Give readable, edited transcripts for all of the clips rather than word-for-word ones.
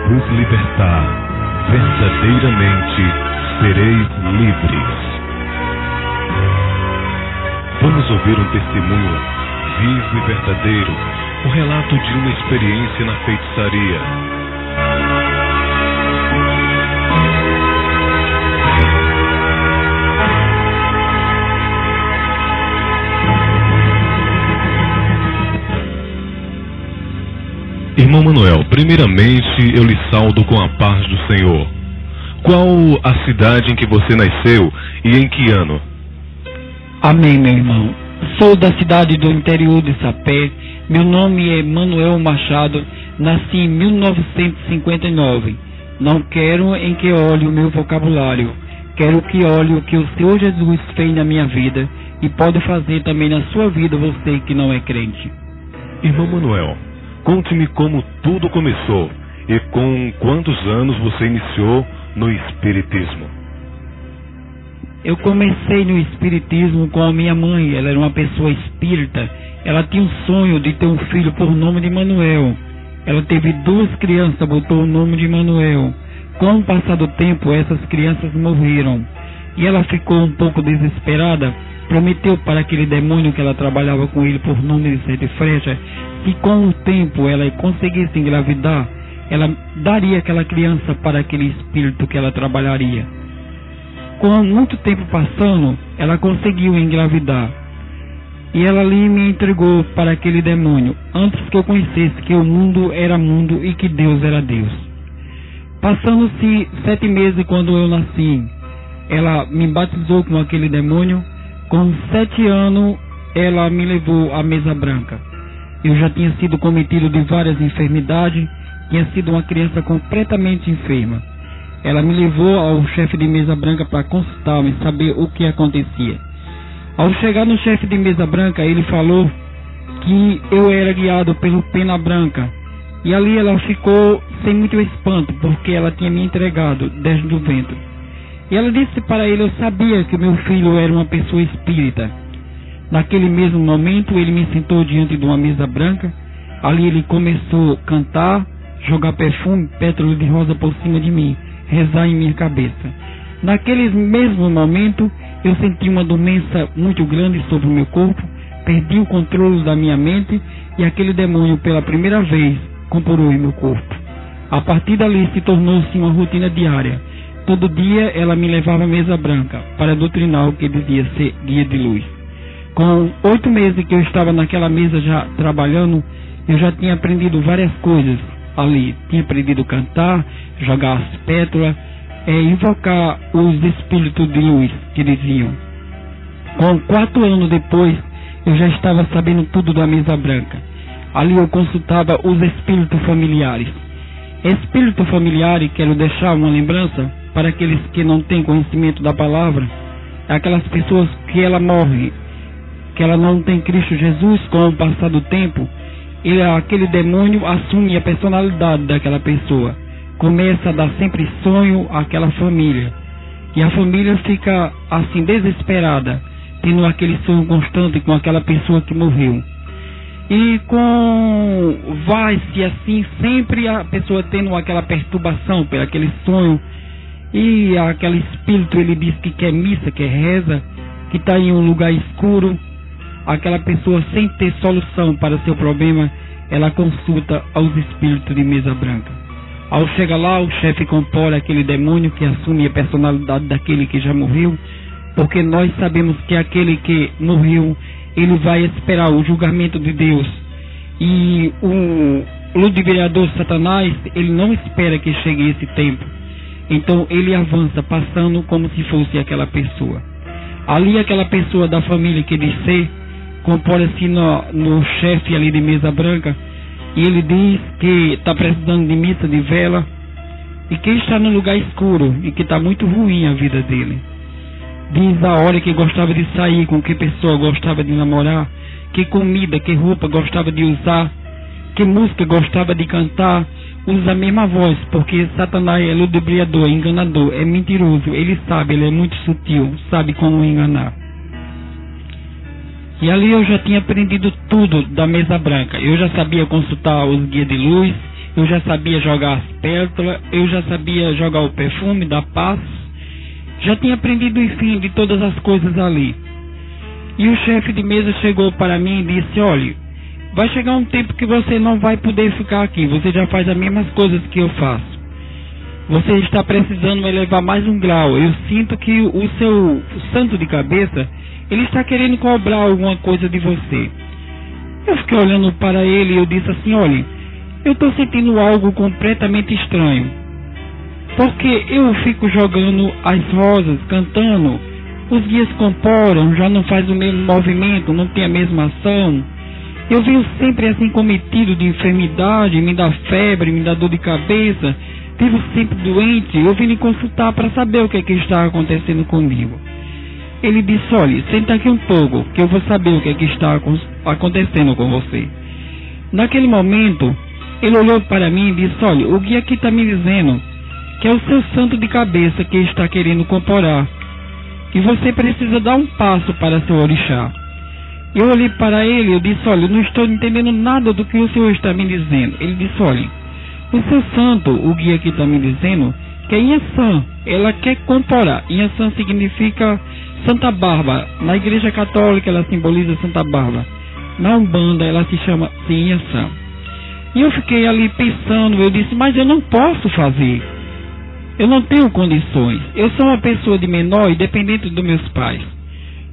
vos libertar, verdadeiramente sereis livres. Vamos ouvir um testemunho vivo e verdadeiro, o relato de uma experiência na feitiçaria. Irmão Manuel, primeiramente eu lhe saúdo com a paz do Senhor. Qual a cidade em que você nasceu e em que ano? Amém, meu irmão. Sou da cidade do interior de Sapé. Meu nome é Manuel Machado. Nasci em 1959. Não quero em que olhe o meu vocabulário. Quero que olhe o que o Senhor Jesus fez na minha vida e pode fazer também na sua vida, você que não é crente. Irmão Manuel, conte-me como tudo começou e com quantos anos você iniciou no Espiritismo. Eu comecei no Espiritismo com a minha mãe. Ela era uma pessoa espírita. Ela tinha um sonho de ter um filho por nome de Manuel. Ela teve 2 crianças, botou o nome de Manuel. Com o passar do tempo, essas crianças morreram. E ela ficou um pouco desesperada. Prometeu para aquele demônio que ela trabalhava com ele por nome de 7 flechas, que com o tempo ela conseguisse engravidar, ela daria aquela criança para aquele espírito que ela trabalharia. Com muito tempo passando, ela conseguiu engravidar. E ela ali me entregou para aquele demônio, antes que eu conhecesse que o mundo era mundo e que Deus era Deus. Passando-se 7 meses quando eu nasci, ela me batizou com aquele demônio. Com 7 anos, ela me levou à mesa branca. Eu já tinha sido cometido de várias enfermidades, tinha sido uma criança completamente enferma. Ela me levou ao chefe de mesa branca para consultar-me, saber o que acontecia. Ao chegar no chefe de mesa branca, ele falou que eu era guiado pelo Pena Branca. E ali ela ficou sem muito espanto, porque ela tinha me entregado desde o ventre. E ela disse para ele, eu sabia que meu filho era uma pessoa espírita. Naquele mesmo momento, ele me sentou diante de uma mesa branca. Ali ele começou a cantar, jogar perfume, pétalas de rosa por cima de mim, rezar em minha cabeça. Naquele mesmo momento, eu senti uma doença muito grande sobre o meu corpo, perdi o controle da minha mente e aquele demônio pela primeira vez comprou em meu corpo. A partir dali se tornou-se uma rotina diária. Todo dia ela me levava à mesa branca para doutrinar o que dizia ser guia de luz. Com 8 meses que eu estava naquela mesa já trabalhando, eu já tinha aprendido várias coisas ali. Tinha aprendido a cantar, jogar as pétalas, invocar os espíritos de luz que diziam. Com 4 anos depois, eu já estava sabendo tudo da mesa branca. Ali eu consultava os espíritos familiares. Espírito familiar, quero deixar uma lembrança para aqueles que não têm conhecimento da palavra, é aquelas pessoas que ela morre, que ela não tem Cristo Jesus. Com o passar do tempo, aquele demônio assume a personalidade daquela pessoa, começa a dar sempre sonho àquela família, e a família fica assim desesperada, tendo aquele sonho constante com aquela pessoa que morreu. E vai-se assim sempre a pessoa tendo aquela perturbação por aquele sonho. E aquele espírito, ele diz que quer missa, quer reza, que está em um lugar escuro. Aquela pessoa, sem ter solução para seu problema, ela consulta aos espíritos de mesa branca. Ao chegar lá, o chefe compõe aquele demônio que assume a personalidade daquele que já morreu, porque nós sabemos que aquele que morreu, ele vai esperar o julgamento de Deus. E o ludibriador Satanás, ele não espera que chegue esse tempo. Então ele avança, passando como se fosse aquela pessoa. Ali aquela pessoa da família que diz ser, compõe-se no chefe ali de mesa branca, e ele diz que está precisando de missa, de vela, e que está num lugar escuro, e que está muito ruim a vida dele. Diz a hora que gostava de sair, com que pessoa gostava de namorar, que comida, que roupa gostava de usar, que música gostava de cantar. Usa a mesma voz, porque Satanás é ludibriador, enganador, é mentiroso, ele sabe, ele é muito sutil, sabe como enganar. E ali eu já tinha aprendido tudo da mesa branca. Eu já sabia consultar os guias de luz, eu já sabia jogar as pétalas, eu já sabia jogar o perfume da paz, já tinha aprendido, enfim, de todas as coisas ali. E o chefe de mesa chegou para mim e disse: olha, vai chegar um tempo que você não vai poder ficar aqui, você já faz as mesmas coisas que eu faço. Você está precisando elevar mais um grau. Eu sinto que o seu santo de cabeça, ele está querendo cobrar alguma coisa de você. Eu fiquei olhando para ele e eu disse assim: olha, eu estou sentindo algo completamente estranho. Porque eu fico jogando as rosas, cantando, os guias comporam, já não faz o mesmo movimento, não tem a mesma ação. Eu venho sempre assim cometido de enfermidade, me dá febre, me dá dor de cabeça, vivo sempre doente. Eu vim lhe consultar para saber o que é que está acontecendo comigo. Ele disse: olha, senta aqui um pouco, que eu vou saber o que é que está acontecendo com você. Naquele momento, ele olhou para mim e disse: olha, o guia aqui está me dizendo que é o seu santo de cabeça que está querendo corporar, que você precisa dar um passo para seu orixá. Eu olhei para ele e eu disse: olha, eu não estou entendendo nada do que o senhor está me dizendo. Ele disse: olha, o seu santo, o guia aqui está me dizendo que a Inhaçã, ela quer corporar. Inhaçã significa Santa Bárbara. Na igreja católica ela simboliza Santa Bárbara. Na Umbanda ela se chama Inhaçã. E eu fiquei ali pensando, eu disse: mas eu não posso fazer. Eu não tenho condições. Eu sou uma pessoa de menor e dependente dos meus pais.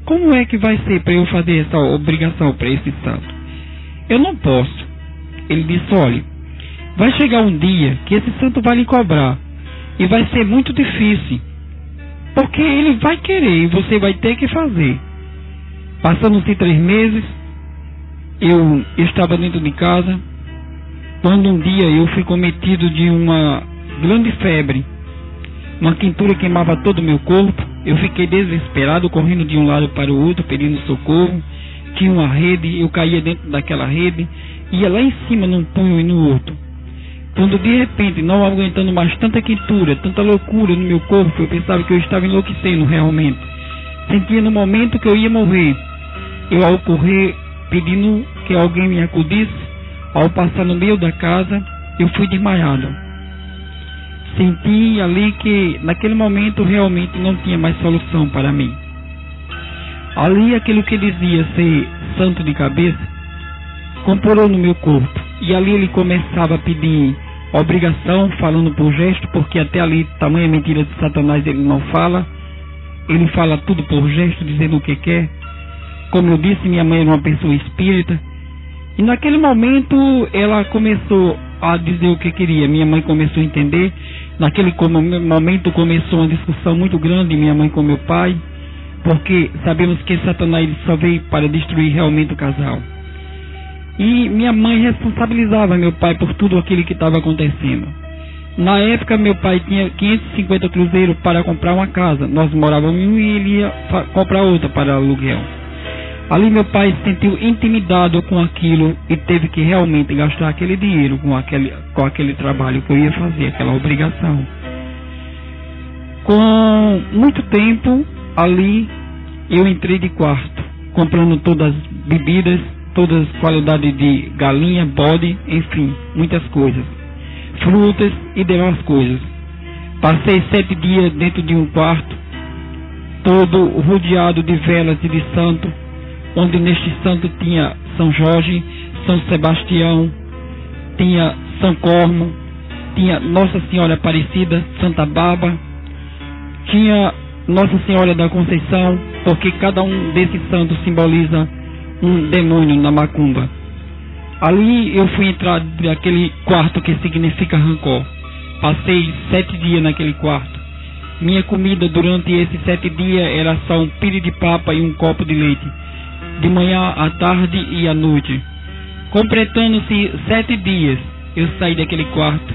Como é que vai ser para eu fazer essa obrigação para esse santo? Eu não posso. Ele disse: olha, vai chegar um dia que esse santo vai lhe cobrar. E vai ser muito difícil. Porque ele vai querer e você vai ter que fazer. Passando-se 3 meses, eu estava dentro de casa, quando um dia eu fui cometido de uma grande febre. Uma quentura queimava todo o meu corpo. Eu fiquei desesperado, correndo de um lado para o outro, pedindo socorro. Tinha uma rede, eu caía dentro daquela rede, ia lá em cima num punho e no outro. Quando de repente, não aguentando mais tanta quentura, tanta loucura no meu corpo, eu pensava que eu estava enlouquecendo realmente. Sentia no momento que eu ia morrer. Eu, ao correr, pedindo que alguém me acudisse, ao passar no meio da casa, eu fui desmaiado. Senti ali que naquele momento realmente não tinha mais solução para mim. Ali aquilo que dizia ser santo de cabeça comporou no meu corpo. E ali ele começava a pedir obrigação, falando por gesto, porque até ali, tamanha mentira de Satanás, ele não fala. Ele fala tudo por gesto, dizendo o que quer. Como eu disse, minha mãe era uma pessoa espírita. E naquele momento ela começou a dizer o que queria. Minha mãe começou a entender. Naquele momento começou uma discussão muito grande, minha mãe com meu pai, porque sabemos que Satanás só veio para destruir realmente o casal. E minha mãe responsabilizava meu pai por tudo aquilo que estava acontecendo. Na época meu pai tinha 550 cruzeiros para comprar uma casa. Nós morávamos em um e ele ia comprar outra para aluguel. Ali meu pai se sentiu intimidado com aquilo e teve que realmente gastar aquele dinheiro com aquele trabalho que eu ia fazer, aquela obrigação. Com muito tempo ali eu entrei de quarto, comprando todas as bebidas, todas as qualidades de galinha, bode, enfim, muitas coisas, frutas e demais coisas. Passei 7 dias dentro de um quarto, todo rodeado de velas e de santo, onde neste santo tinha São Jorge, São Sebastião, tinha São Cormo, tinha Nossa Senhora Aparecida, Santa Bárbara, tinha Nossa Senhora da Conceição, porque cada um desses santos simboliza um demônio na macumba. Ali eu fui entrar naquele quarto que significa rancor. Passei 7 dias naquele quarto. Minha comida durante esses 7 dias era só um pire de papa e um copo de leite, de manhã, à tarde e à noite. Completando-se 7 dias, eu saí daquele quarto,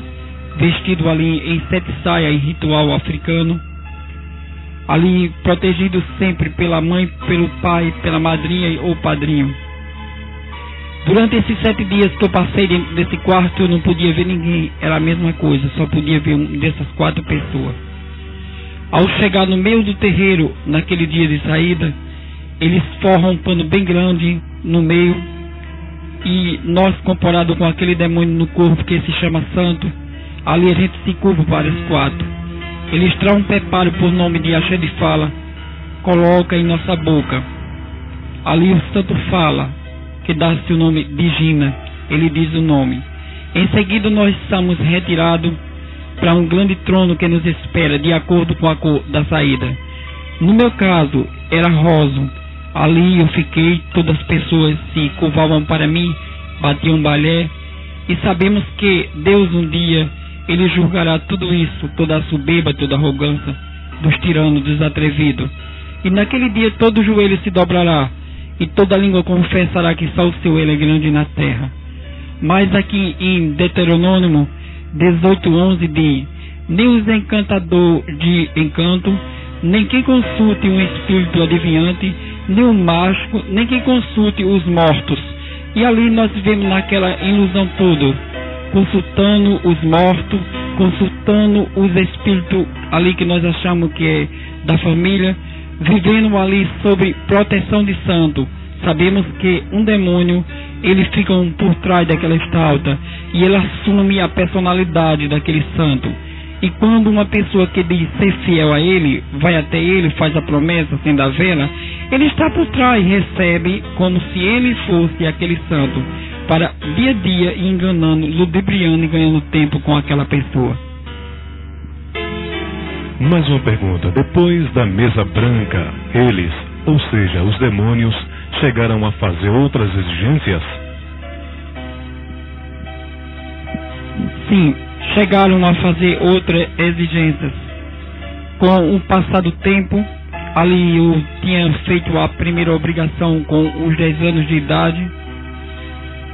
vestido ali em 7 saias em ritual africano, ali protegido sempre pela mãe, pelo pai, pela madrinha ou padrinho. Durante esses 7 dias que eu passei dentro desse quarto, eu não podia ver ninguém, era a mesma coisa, só podia ver uma dessas 4 pessoas. Ao chegar no meio do terreiro, naquele dia de saída, eles forram um pano bem grande no meio e nós comparado com aquele demônio no corpo que se chama santo, ali a gente se curva para os quatro. Ele extrai um preparo por nome de Axé de Fala, coloca em nossa boca. Ali o santo fala, que dá-se o nome de Gina, ele diz o nome. Em seguida nós somos retirados para um grande trono que nos espera, de acordo com a cor da saída. No meu caso, era rosa. Ali eu fiquei, todas as pessoas se curvavam para mim, batiam balé, e sabemos que Deus um dia, Ele julgará tudo isso, toda a soberba, toda a arrogância dos tiranos, dos atrevidos. E naquele dia todo joelho se dobrará, e toda língua confessará que só o seu Ele é grande na terra. Mas aqui em Deuteronômio 18:11 diz: nem os encantadores de encanto, nem quem consulte um espírito adivinhante, nem o mágico, nem quem consulte os mortos. E ali nós vivemos naquela ilusão toda, consultando os mortos, consultando os espíritos ali que nós achamos que é da família, vivendo ali sobre proteção de santo. Sabemos que um demônio, ele fica por trás daquela estalta e ele assume a personalidade daquele santo. E quando uma pessoa que diz ser fiel a ele, vai até ele, faz a promessa, acende a vela, ele está por trás, recebe como se ele fosse aquele santo, para dia a dia ir enganando, ludibriando e ganhando tempo com aquela pessoa. Mais uma pergunta. Depois da mesa branca, eles, ou seja, os demônios, chegaram a fazer outras exigências? Sim, chegaram a fazer outras exigências. Com o passar do tempo, ali eu tinha feito a primeira obrigação com os 10 anos de idade.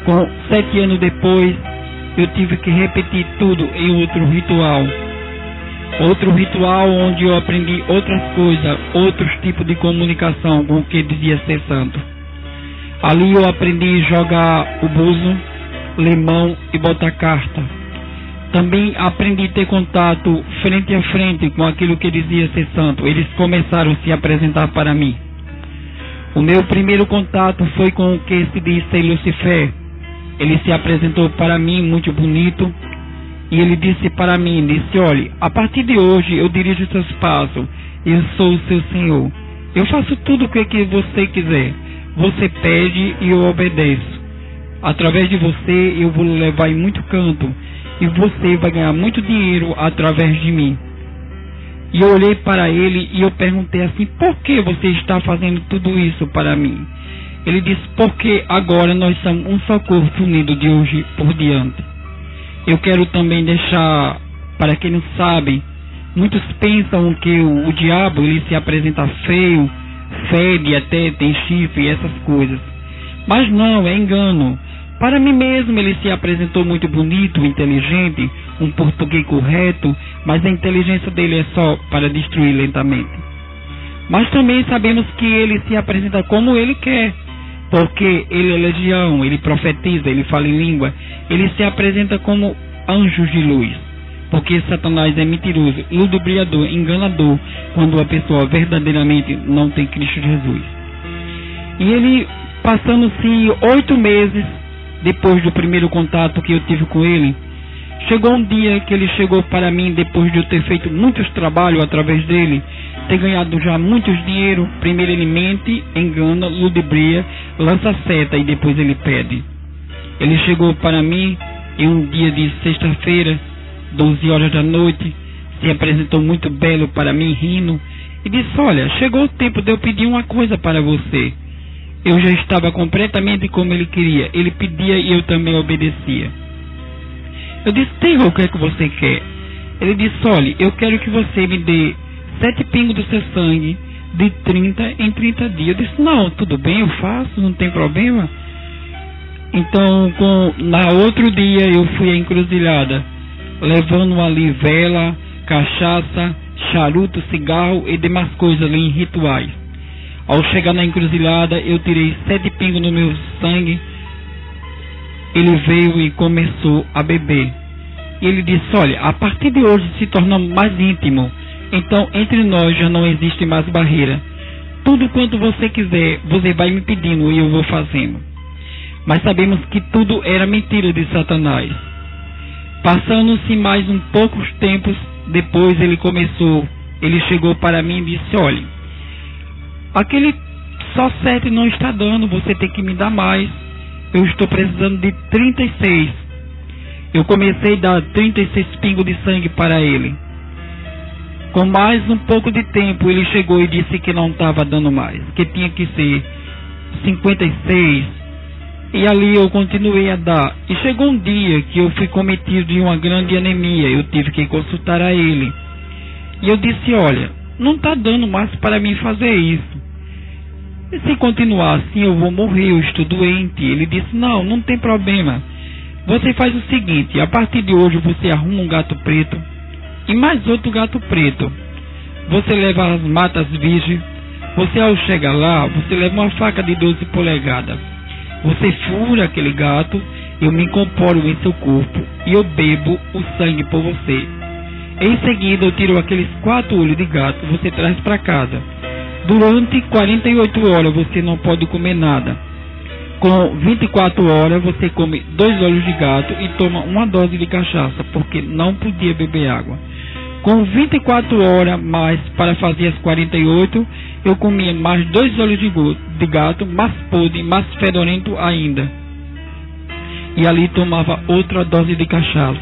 Com 7 anos depois, eu tive que repetir tudo em outro ritual. Outro ritual onde eu aprendi outras coisas, outros tipos de comunicação com o que dizia ser santo. Ali eu aprendi a jogar o buzo, limão e botar carta. Também aprendi a ter contato frente a frente com aquilo que dizia ser santo. Eles começaram a se apresentar para mim. O meu primeiro contato foi com o que se diz ser Lucifer. Ele se apresentou para mim muito bonito. E ele disse para mim, olha, a partir de hoje eu dirijo os seus passos. Eu sou o seu Senhor. Eu faço tudo o que você quiser. Você pede e eu obedeço. Através de você eu vou levar em muito canto. E você vai ganhar muito dinheiro através de mim. E eu olhei para ele e eu perguntei assim, por que você está fazendo tudo isso para mim? Ele disse, porque agora nós somos um só corpo unido de hoje por diante. Eu quero também deixar, para quem não sabe, muitos pensam que o diabo ele se apresenta feio, fede, até tem chifre e essas coisas. Mas não, é engano. Para mim mesmo ele se apresentou muito bonito, inteligente, um português correto, mas a inteligência dele é só para destruir lentamente. Mas também sabemos que ele se apresenta como ele quer, porque ele é legião, ele profetiza, ele fala em língua, ele se apresenta como anjos de luz, porque Satanás é mentiroso, ludibriador, enganador, quando a pessoa verdadeiramente não tem Cristo Jesus. E ele, passando-se 8 meses, depois do primeiro contato que eu tive com ele, chegou um dia que ele chegou para mim, depois de eu ter feito muitos trabalhos através dele, ter ganhado já muitos dinheiro. Primeiro ele mente, engana, ludibria, lança seta e depois ele pede. Ele chegou para mim em um dia de sexta-feira, 12 horas da noite, se apresentou muito belo para mim, rindo, e disse, olha, chegou o tempo de eu pedir uma coisa para você. Eu já estava completamente como ele queria. Ele pedia e eu também obedecia. Eu disse, diga o que é que você quer. Ele disse, olha, eu quero que você me dê 7 pingos do seu sangue de 30 em 30 dias. Eu disse, não, tudo bem, eu faço, não tem problema. Então, na outro dia eu fui à encruzilhada, levando ali vela, cachaça, charuto, cigarro e demais coisas ali em rituais. Ao chegar na encruzilhada, eu tirei 7 pingos no meu sangue. Ele veio e começou a beber. E ele disse, olha, a partir de hoje se tornamos mais íntimos. Então, entre nós já não existe mais barreira. Tudo quanto você quiser, você vai me pedindo e eu vou fazendo. mas sabemos que tudo era mentira de Satanás. Passando-se mais um poucos tempos depois, ele chegou para mim e disse: olhe, aquele só 7 não está dando, você tem que me dar mais, eu estou precisando de 36. Eu comecei a dar 36 pingos de sangue para ele. Com mais um pouco de tempo, ele chegou e disse que não estava dando mais, que tinha que ser 56. E ali eu continuei a dar. E chegou um dia que eu fui cometido de uma grande anemia. Eu tive que consultar a ele. E eu disse: olha, não está dando mais para mim fazer isso. E se continuar assim eu vou morrer, eu estou doente. Ele disse: não tem problema. Você faz o seguinte, a partir de hoje você arruma um gato preto e mais outro gato preto. Você leva as matas virgens. Você, ao chegar lá, você leva uma faca de 12 polegadas. Você fura aquele gato, eu me incorporo em seu corpo e eu bebo o sangue por você. Em seguida eu tiro aqueles 4 olhos de gato, você traz para casa. Durante 48 horas você não pode comer nada. Com 24 horas você come 2 olhos de gato e toma uma dose de cachaça, porque não podia beber água. Com 24 horas mais para fazer as 48, eu comia mais 2 olhos de gato, mais podre, mais fedorento ainda. E ali tomava outra dose de cachaça.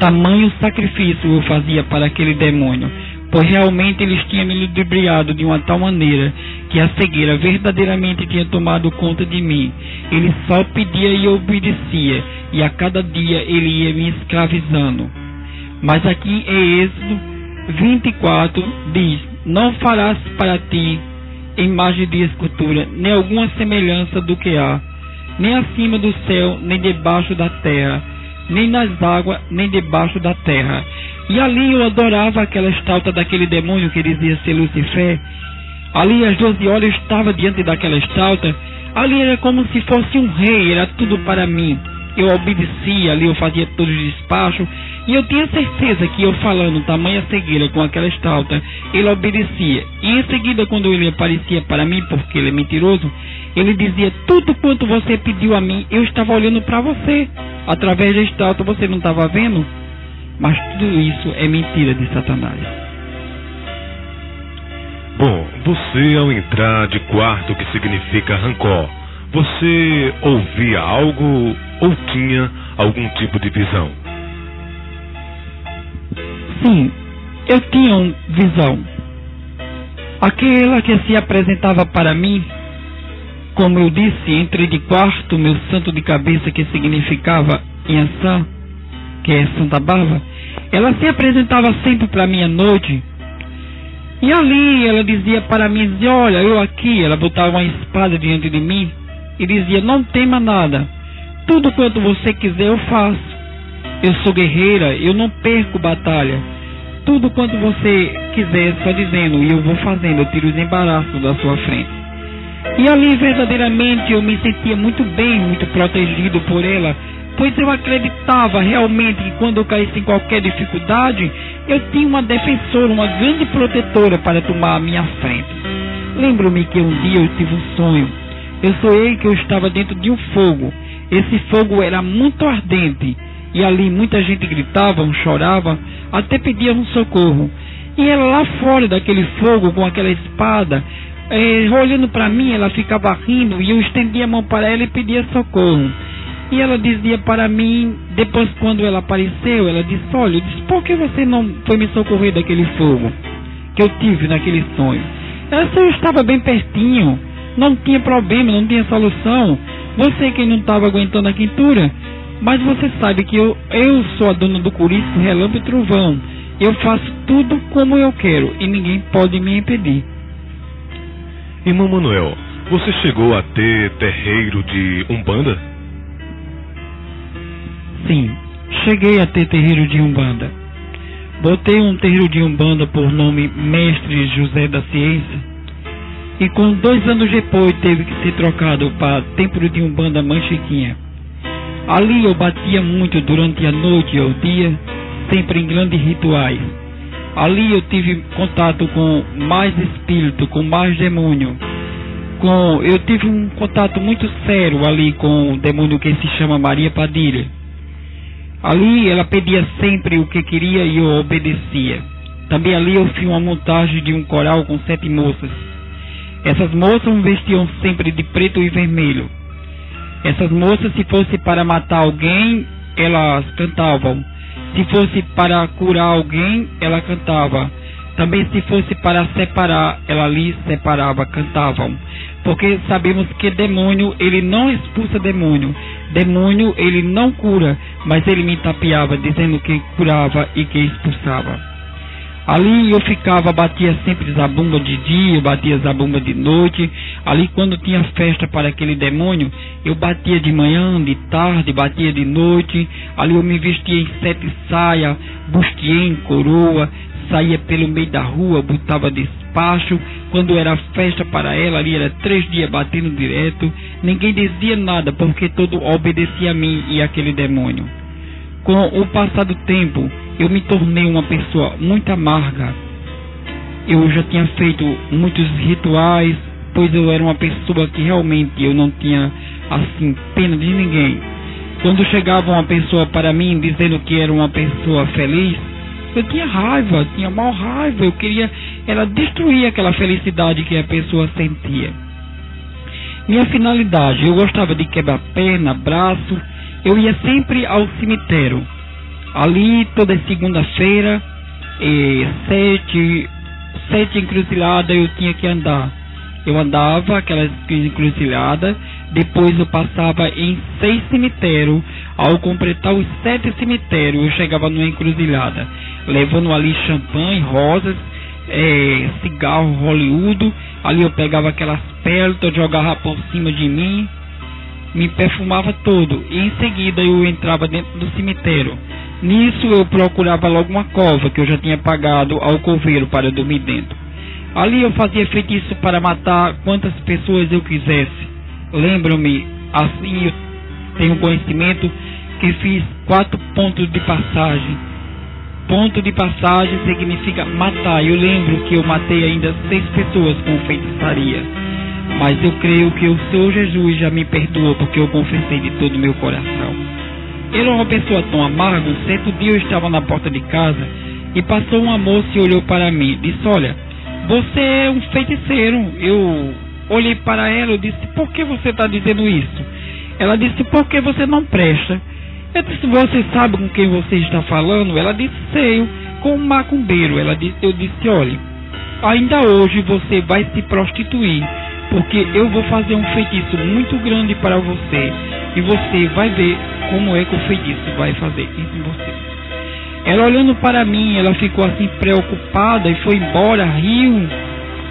Tamanho sacrifício eu fazia para aquele demônio, pois realmente eles tinham me ludibriado de uma tal maneira que a cegueira verdadeiramente tinha tomado conta de mim. Ele só pedia e obedecia, e a cada dia ele ia me escravizando. Mas aqui em Êxodo 24 diz: não farás para ti imagem de escultura, nem alguma semelhança do que há, nem acima do céu, nem debaixo da terra, nem nas águas, nem debaixo da terra. E ali eu adorava aquela estátua daquele demônio que dizia ser Lucifer. Ali às 12 horas eu estava diante daquela estátua. Ali era como se fosse um rei, era tudo para mim. Eu obedecia, ali eu fazia todos os despachos. E eu tinha certeza que eu falando tamanha cegueira com aquela estátua, ele obedecia. E em seguida, quando ele aparecia para mim, porque ele é mentiroso, ele dizia: tudo quanto você pediu a mim, eu estava olhando para você. Através da estátua você não estava vendo? Mas tudo isso é mentira de Satanás. Bom, você ao entrar de quarto, que significa rancor, você ouvia algo ou tinha algum tipo de visão? Sim, eu tinha uma visão. Aquela que se apresentava para mim, como eu disse, entrei de quarto, meu santo de cabeça, que significava Iansã, que é Santa Bárbara, ela se apresentava sempre para mim à noite. E ali ela dizia para mim, dizia: olha, eu aqui. Ela botava uma espada diante de mim e dizia: não tema nada, tudo quanto você quiser eu faço. Eu sou guerreira, eu não perco batalha. Tudo quanto você quiser, só dizendo, e eu vou fazendo, eu tiro os embaraços da sua frente. E ali verdadeiramente eu me sentia muito bem, muito protegido por ela, pois eu acreditava realmente que quando eu caísse em qualquer dificuldade, eu tinha uma defensora, uma grande protetora para tomar a minha frente. Lembro-me que um dia eu tive um sonho. Eu sonhei que eu estava dentro de um fogo. Esse fogo era muito ardente. E ali muita gente gritava, chorava, até pedia um socorro. E ela lá fora daquele fogo, com aquela espada, olhando para mim, ela ficava rindo, e eu estendia a mão para ela e pedia socorro. E ela dizia para mim, depois quando ela apareceu, ela disse: olha, eu disse, por que você não foi me socorrer daquele fogo que eu tive naquele sonho? Ela disse: eu estava bem pertinho, não tinha problema, não tinha solução. Você que não estava aguentando a quentura. Mas você sabe que eu sou a dona do Corisco, Relâmpago e Trovão. Eu faço tudo como eu quero e ninguém pode me impedir. Irmão Manuel, você chegou a ter terreiro de Umbanda? Sim, cheguei a ter terreiro de Umbanda. Botei um terreiro de Umbanda por nome Mestre José da Ciência. E com 2 anos depois teve que ser trocado para Templo de Umbanda Mãe Chiquinha. Ali eu batia muito durante a noite e o dia, sempre em grandes rituais. Ali eu tive contato com mais espírito, com mais demônio. eu tive um contato muito sério ali com o demônio que se chama Maria Padilha. Ali ela pedia sempre o que queria e eu obedecia. Também ali eu fiz uma montagem de um coral com 7 moças. Essas moças vestiam sempre de preto e vermelho. Essas moças, se fosse para matar alguém, elas cantavam. Se fosse para curar alguém, ela cantava. Também se fosse para separar, ela ali separava, cantavam. Porque sabemos que demônio, ele não expulsa demônio. Demônio, ele não cura, mas ele me tapeava, dizendo que curava e que expulsava. Ali eu ficava, batia sempre zabumba de dia, batia zabumba de noite. Ali quando tinha festa para aquele demônio, eu batia de manhã, de tarde, batia de noite. Ali eu me vestia em 7 saias, bustiem, coroa, saía pelo meio da rua, botava despacho. Quando era festa para ela, ali era 3 dias batendo direto. Ninguém dizia nada, porque todo obedecia a mim e aquele demônio. Com o passar do tempo, eu me tornei uma pessoa muito amarga. Eu já tinha feito muitos rituais, pois eu era uma pessoa que realmente eu não tinha, assim, pena de ninguém. Quando chegava uma pessoa para mim dizendo que era uma pessoa feliz, eu tinha raiva, tinha mal raiva. Eu queria destruir aquela felicidade que a pessoa sentia. Minha finalidade, eu gostava de quebrar perna, braço. Eu ia sempre ao cemitério. Ali toda segunda-feira, 7 encruzilhadas eu tinha que andar. Eu andava aquelas encruzilhadas, depois eu passava em 6 cemitérios. Ao completar os 7 cemitérios, eu chegava numa encruzilhada, levando ali champanhe, rosas, cigarro Hollywood. Ali eu pegava aquelas pérolas, jogava por cima de mim, me perfumava todo, e em seguida eu entrava dentro do cemitério. Nisso eu procurava logo uma cova que eu já tinha pagado ao coveiro para dormir dentro. Ali eu fazia feitiço para matar quantas pessoas eu quisesse. Lembro-me, assim eu tenho conhecimento que fiz 4 pontos de passagem. Ponto de passagem significa matar. Eu lembro que eu matei ainda 6 pessoas com feitiçaria. Mas eu creio que o Senhor Jesus já me perdoou, porque eu confessei de todo o meu coração. Ele é uma pessoa tão amarga. Um certo dia eu estava na porta de casa e passou uma moça e olhou para mim. Disse: olha, você é um feiticeiro. Eu olhei para ela e disse: por que você está dizendo isso? Ela disse: porque você não presta. Eu disse: você sabe com quem você está falando? Ela disse: sei, com um macumbeiro. Eu disse: olha, ainda hoje você vai se prostituir, porque eu vou fazer um feitiço muito grande para você, e você vai ver como é que o feitiço vai fazer isso em você. Ela olhando para mim, ela ficou assim preocupada e foi embora, riu.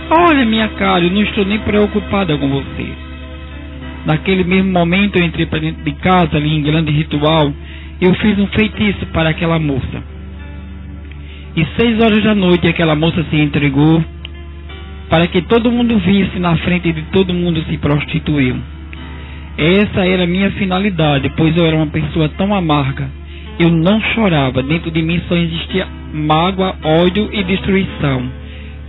Olha minha cara, eu não estou nem preocupada com você. Naquele mesmo momento eu entrei para dentro de casa, ali em grande ritual. Eu fiz um feitiço para aquela moça. E 6 horas da noite aquela moça se entregou, para que todo mundo visse, na frente de todo mundo se prostituiu. Essa era a minha finalidade, pois eu era uma pessoa tão amarga. Eu não chorava, dentro de mim só existia mágoa, ódio e destruição.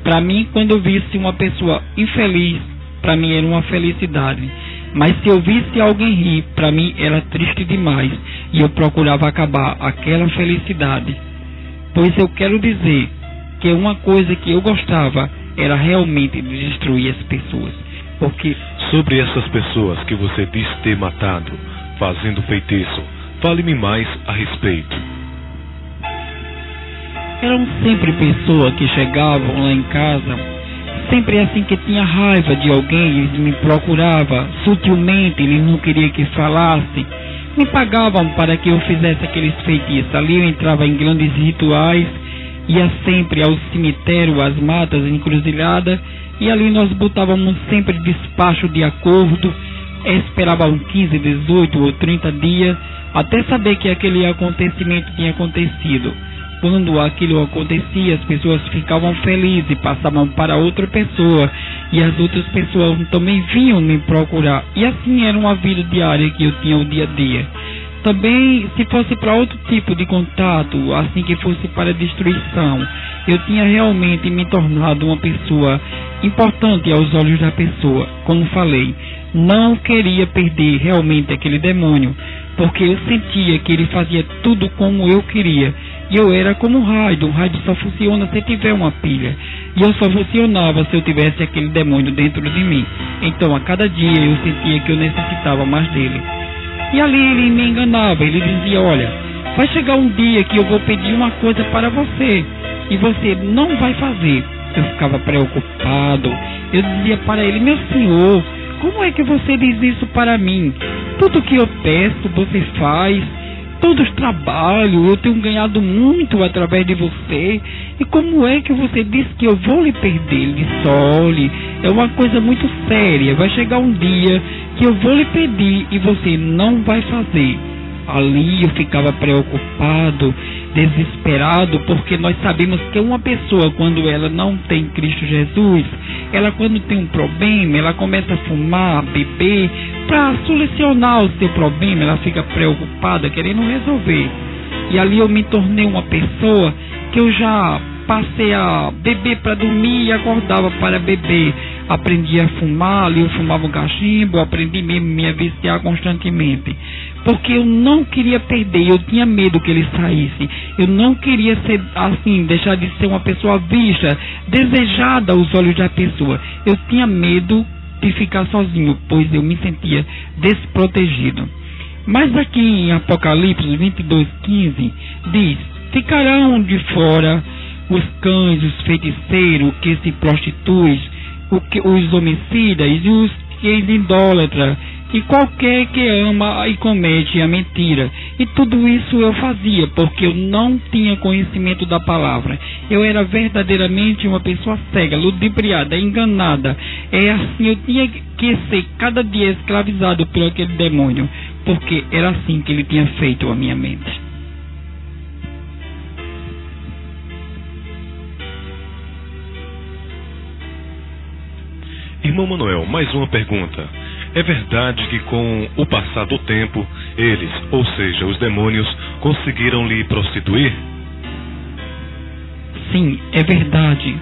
Para mim, quando eu visse uma pessoa infeliz, para mim era uma felicidade. Mas se eu visse alguém rir, para mim era triste demais, e eu procurava acabar aquela felicidade. Pois eu quero dizer que uma coisa que eu gostava era realmente de destruir as pessoas. Porque sobre essas pessoas que você diz ter matado, fazendo feitiço, fale-me mais a respeito. Eram sempre pessoas que chegavam lá em casa, sempre assim, que tinha raiva de alguém, eles me procuravam sutilmente, eles não queriam que falasse, me pagavam para que eu fizesse aqueles feitiços. Ali eu entrava em grandes rituais, ia sempre ao cemitério, às matas, encruzilhada, e ali nós botávamos sempre despacho de acordo, esperavam 15, 18 ou 30 dias, até saber que aquele acontecimento tinha acontecido. Quando aquilo acontecia, as pessoas ficavam felizes, passavam para outra pessoa, e as outras pessoas também vinham me procurar. E assim era uma vida diária que eu tinha o dia a dia. Também, se fosse para outro tipo de contato, assim que fosse para destruição, eu tinha realmente me tornado uma pessoa importante aos olhos da pessoa. Como falei, não queria perder realmente aquele demônio, porque eu sentia que ele fazia tudo como eu queria. E eu era como um rádio só funciona se tiver uma pilha. E eu só funcionava se eu tivesse aquele demônio dentro de mim. Então a cada dia eu sentia que eu necessitava mais dele. E ali ele me enganava, ele dizia, olha, vai chegar um dia que eu vou pedir uma coisa para você, e você não vai fazer. Eu ficava preocupado, eu dizia para ele, meu senhor, como é que você diz isso para mim? Tudo que eu peço você faz, todos os trabalhos, eu tenho ganhado muito através de você, e como é que você diz que eu vou lhe perder? Ele disse, olhe, é uma coisa muito séria, vai chegar um dia que eu vou lhe pedir e você não vai fazer. Ali eu ficava preocupado, desesperado, porque nós sabemos que uma pessoa, quando ela não tem Cristo Jesus, ela quando tem um problema, ela começa a fumar, a beber, para solucionar o seu problema, ela fica preocupada, querendo resolver. E ali eu me tornei uma pessoa que eu já passei a beber para dormir e acordava para beber. Aprendi a fumar, ali eu fumava um cachimbo, aprendi mesmo a me viciar constantemente. Porque eu não queria perder, eu tinha medo que ele saísse. Eu não queria ser assim, deixar de ser uma pessoa vista, desejada aos olhos da pessoa. Eu tinha medo de ficar sozinho, pois eu me sentia desprotegido. Mas aqui em Apocalipse 22:15 diz, ficarão de fora os cães, os feiticeiros, que se prostituem, os homicidas e os que idólatras, e qualquer que ama e comete a mentira. E tudo isso eu fazia porque eu não tinha conhecimento da palavra. Eu era verdadeiramente uma pessoa cega, ludibriada, enganada. É assim, eu tinha que ser cada dia escravizado por aquele demônio, porque era assim que ele tinha feito a minha mente. Irmão Manuel, mais uma pergunta. É verdade que com o passar do tempo, eles, ou seja, os demônios, conseguiram lhe prostituir? Sim, é verdade.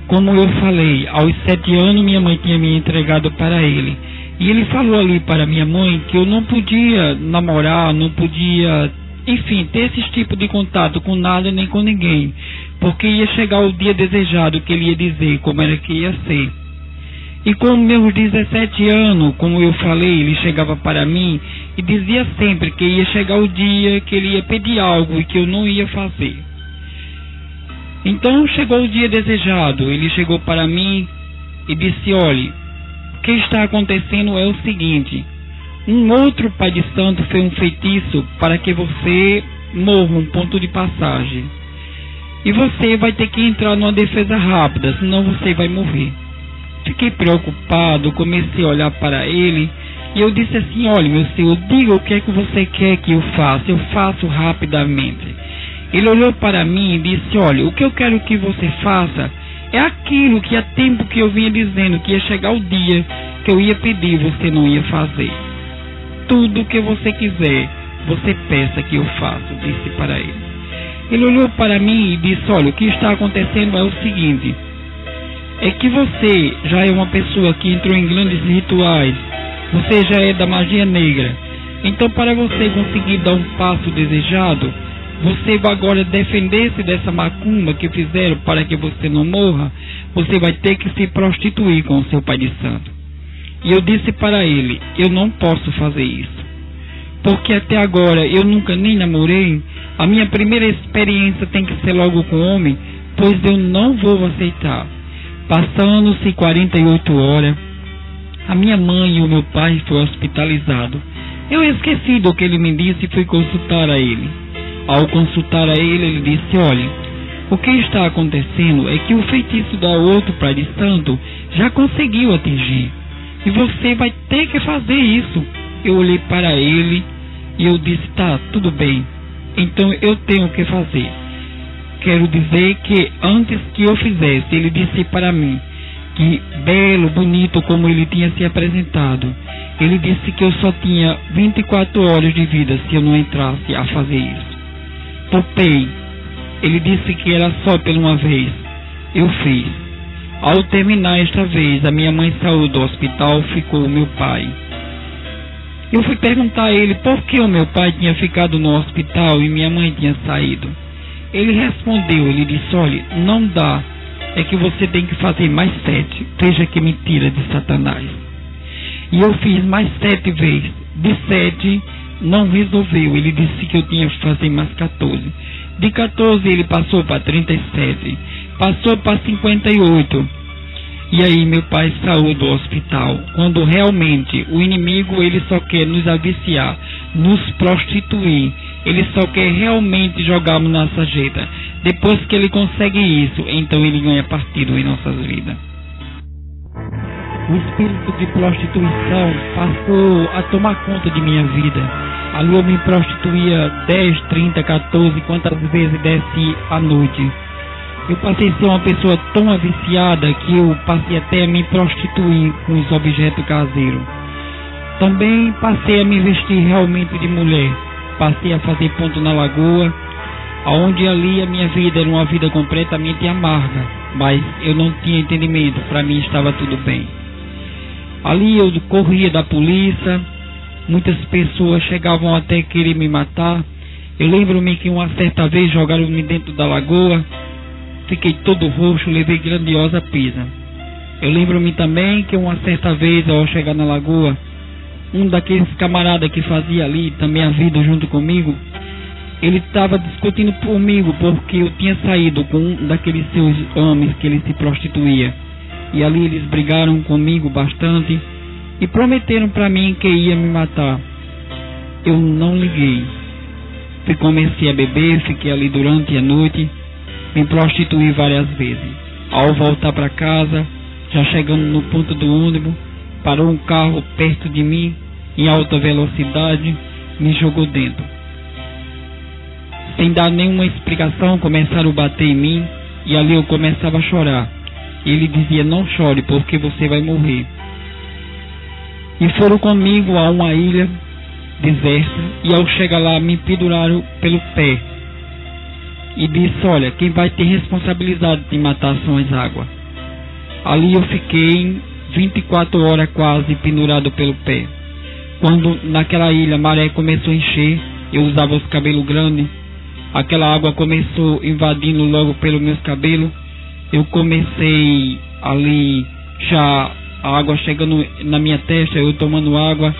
Como eu falei, aos 7 anos minha mãe tinha me entregado para ele. E ele falou ali para minha mãe que eu não podia namorar, não podia, enfim, ter esse tipo de contato com nada nem com ninguém. Porque ia chegar o dia desejado que ele ia dizer como era que ia ser. E com meus 17 anos, como eu falei, ele chegava para mim e dizia sempre que ia chegar o dia que ele ia pedir algo e que eu não ia fazer. Então chegou o dia desejado, ele chegou para mim e disse, olhe, o que está acontecendo é o seguinte, um outro pai de santo fez um feitiço para que você morra, um ponto de passagem. E você vai ter que entrar numa defesa rápida, senão você vai morrer. Fiquei preocupado, comecei a olhar para ele e eu disse assim, olha meu senhor, diga o que é que você quer que eu faça, eu faço rapidamente. Ele olhou para mim e disse, olha, o que eu quero que você faça é aquilo que há tempo que eu vinha dizendo, que ia chegar o dia que eu ia pedir, você não ia fazer. Tudo o que você quiser, você peça que eu faço, disse para ele. Ele olhou para mim e disse, olha, o que está acontecendo é o seguinte, é que você já é uma pessoa que entrou em grandes rituais, você já é da magia negra. Então, para você conseguir dar um passo desejado, você vai agora defender-se dessa macumba que fizeram para que você não morra, você vai ter que se prostituir com o seu pai de santo. E eu disse para ele, eu não posso fazer isso, porque até agora eu nunca nem namorei, a minha primeira experiência tem que ser logo com homem, pois eu não vou aceitar. Passando-se 48 horas, a minha mãe e o meu pai foram hospitalizados. Eu esqueci do que ele me disse e fui consultar a ele. Ao consultar a ele, ele disse, olha, o que está acontecendo é que o feitiço da outro pai de santo já conseguiu atingir. E você vai ter que fazer isso. Eu olhei para ele e eu disse, tá, tudo bem. Então eu tenho que fazer. Quero dizer que antes que eu fizesse, ele disse para mim que belo, bonito como ele tinha se apresentado. Ele disse que eu só tinha 24 horas de vida se eu não entrasse a fazer isso. Topei. Ele disse que era só por uma vez. Eu fiz. Ao terminar esta vez, a minha mãe saiu do hospital, ficou o meu pai. Eu fui perguntar a ele por que o meu pai tinha ficado no hospital e minha mãe tinha saído. Ele respondeu, ele disse, olha, não dá, é que você tem que fazer mais 7, veja que mentira de Satanás. E eu fiz mais 7 vezes, de 7 não resolveu, ele disse que eu tinha que fazer mais 14. De 14 ele passou para 37, passou para 58. E aí meu pai saiu do hospital, quando realmente o inimigo ele só quer nos aviciar, nos prostituir, ele só quer realmente jogarmos na sarjeta. Depois que ele consegue isso, então ele ganha partido em nossas vidas. O espírito de prostituição passou a tomar conta de minha vida. Ali eu me prostituía 10, 30, 14, quantas vezes desce à noite. Eu passei a ser uma pessoa tão aviciada que eu passei até a me prostituir com os objetos caseiros. Também passei a me vestir realmente de mulher. Passei a fazer ponto na lagoa, onde ali a minha vida era uma vida completamente amarga. Mas eu não tinha entendimento, para mim estava tudo bem. Ali eu corria da polícia, muitas pessoas chegavam até querer me matar. Eu lembro-me que uma certa vez jogaram-me dentro da lagoa, fiquei todo roxo, levei grandiosa pisa. Eu lembro-me também que uma certa vez, ao chegar na lagoa, um daqueles camaradas que fazia ali também a vida junto comigo, ele estava discutindo comigo porque eu tinha saído com um daqueles seus homens que ele se prostituía. E ali eles brigaram comigo bastante e prometeram para mim que ia me matar. Eu não liguei. Comecei a beber, fiquei ali durante a noite, me prostituí várias vezes. Ao voltar para casa, já chegando no ponto do ônibus, parou um carro perto de mim, em alta velocidade, me jogou dentro. Sem dar nenhuma explicação, começaram a bater em mim e ali eu começava a chorar. Ele dizia, não chore porque você vai morrer. E foram comigo a uma ilha deserta e ao chegar lá me penduraram pelo pé. E disse, olha, quem vai ter responsabilidade de matar são as águas. Ali eu fiquei 24 horas quase pendurado pelo pé. Quando naquela ilha a maré começou a encher, eu usava os cabelos grandes, aquela água começou invadindo logo pelos meus cabelos. Eu comecei ali, já a água chegando na minha testa, eu tomando água.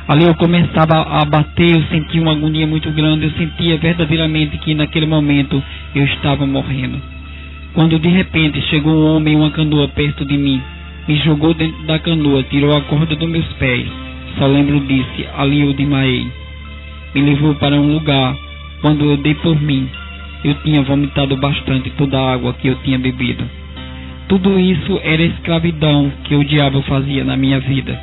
Ali eu começava a bater, eu sentia uma agonia muito grande, eu sentia verdadeiramente que naquele momento eu estava morrendo. Quando de repente chegou um homem em uma canoa perto de mim, me jogou dentro da canoa, tirou a corda dos meus pés, só lembro disso, ali eu desmaiei. Me levou para um lugar, quando eu dei por mim, eu tinha vomitado bastante toda a água que eu tinha bebido. Tudo isso era escravidão que o diabo fazia na minha vida.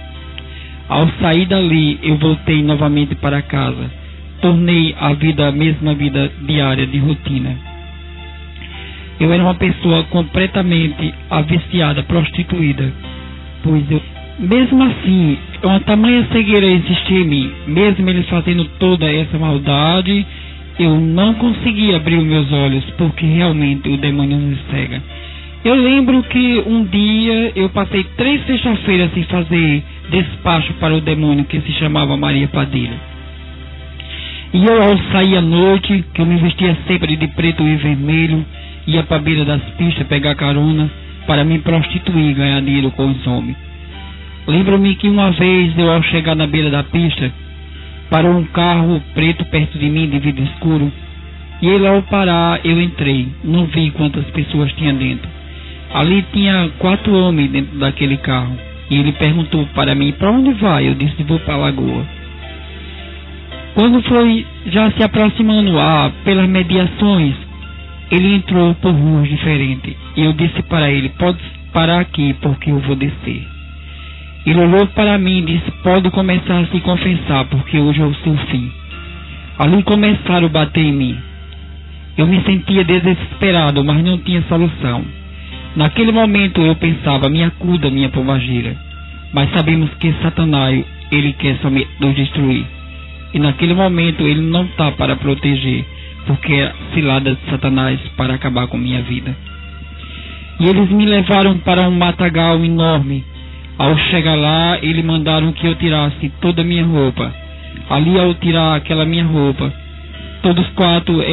Ao sair dali, eu voltei novamente para casa. Tornei a vida a mesma vida diária de rotina. Eu era uma pessoa completamente aviciada, prostituída. Pois eu, mesmo assim, uma tamanha cegueira existia em mim. Mesmo ele fazendo toda essa maldade, eu não conseguia abrir os meus olhos, porque realmente o demônio nos cega. Eu lembro que um dia eu passei 3 sextas-feiras sem fazer despacho para o demônio que se chamava Maria Padilha. E eu, ao sair à noite, que eu me vestia sempre de preto e vermelho, ia para a beira das pistas pegar carona para me prostituir e ganhar dinheiro com os homens. Lembro-me que uma vez eu, ao chegar na beira da pista, parou um carro preto perto de mim de vidro escuro. E ele, ao parar, eu entrei. Não vi quantas pessoas tinha dentro. Ali tinha 4 homens dentro daquele carro. E ele perguntou para mim, para onde vai? Eu disse, vou para a lagoa. Quando foi já se aproximando pelas mediações, ele entrou por ruas diferentes. E eu disse para ele, pode parar aqui porque eu vou descer. Ele olhou para mim e disse, pode começar a se confessar porque hoje é o seu fim. Ali começaram a bater em mim. Eu me sentia desesperado, mas não tinha solução. Naquele momento eu pensava, me acuda, minha pombagira. Mas sabemos que Satanás, ele quer somente nos destruir. E naquele momento ele não está para proteger, porque é cilada de Satanás para acabar com minha vida. E eles me levaram para um matagal enorme. Ao chegar lá, eles mandaram que eu tirasse toda a minha roupa. Ali, ao tirar aquela minha roupa, todos quatro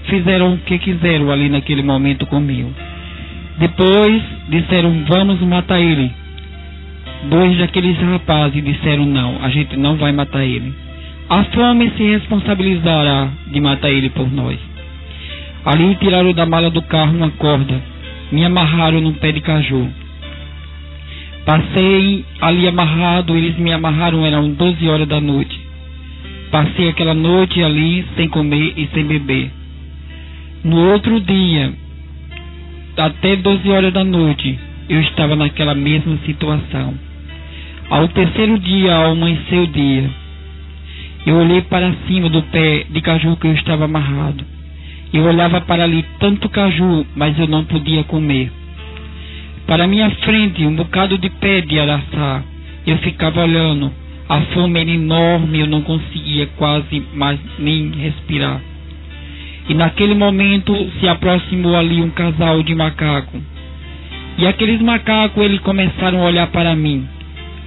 fizeram o que quiseram ali naquele momento comigo. Depois disseram, vamos matar ele. Dois daqueles rapazes disseram, não, a gente não vai matar ele. A fome se responsabilizará de matar ele por nós. Ali tiraram da mala do carro uma corda, me amarraram num pé de caju. Passei ali amarrado, eles me amarraram, eram 12 horas da noite. Passei aquela noite ali sem comer e sem beber. No outro dia, até 12 horas da noite, eu estava naquela mesma situação. Ao terceiro dia, ao amanhecer o dia, eu olhei para cima do pé de caju que eu estava amarrado. Eu olhava para ali tanto caju, mas eu não podia comer. Para minha frente, um bocado de pé de araçá. Eu ficava olhando. A fome era enorme, eu não conseguia quase mais nem respirar. E naquele momento se aproximou ali um casal de macacos. E aqueles macacos, eles começaram a olhar para mim.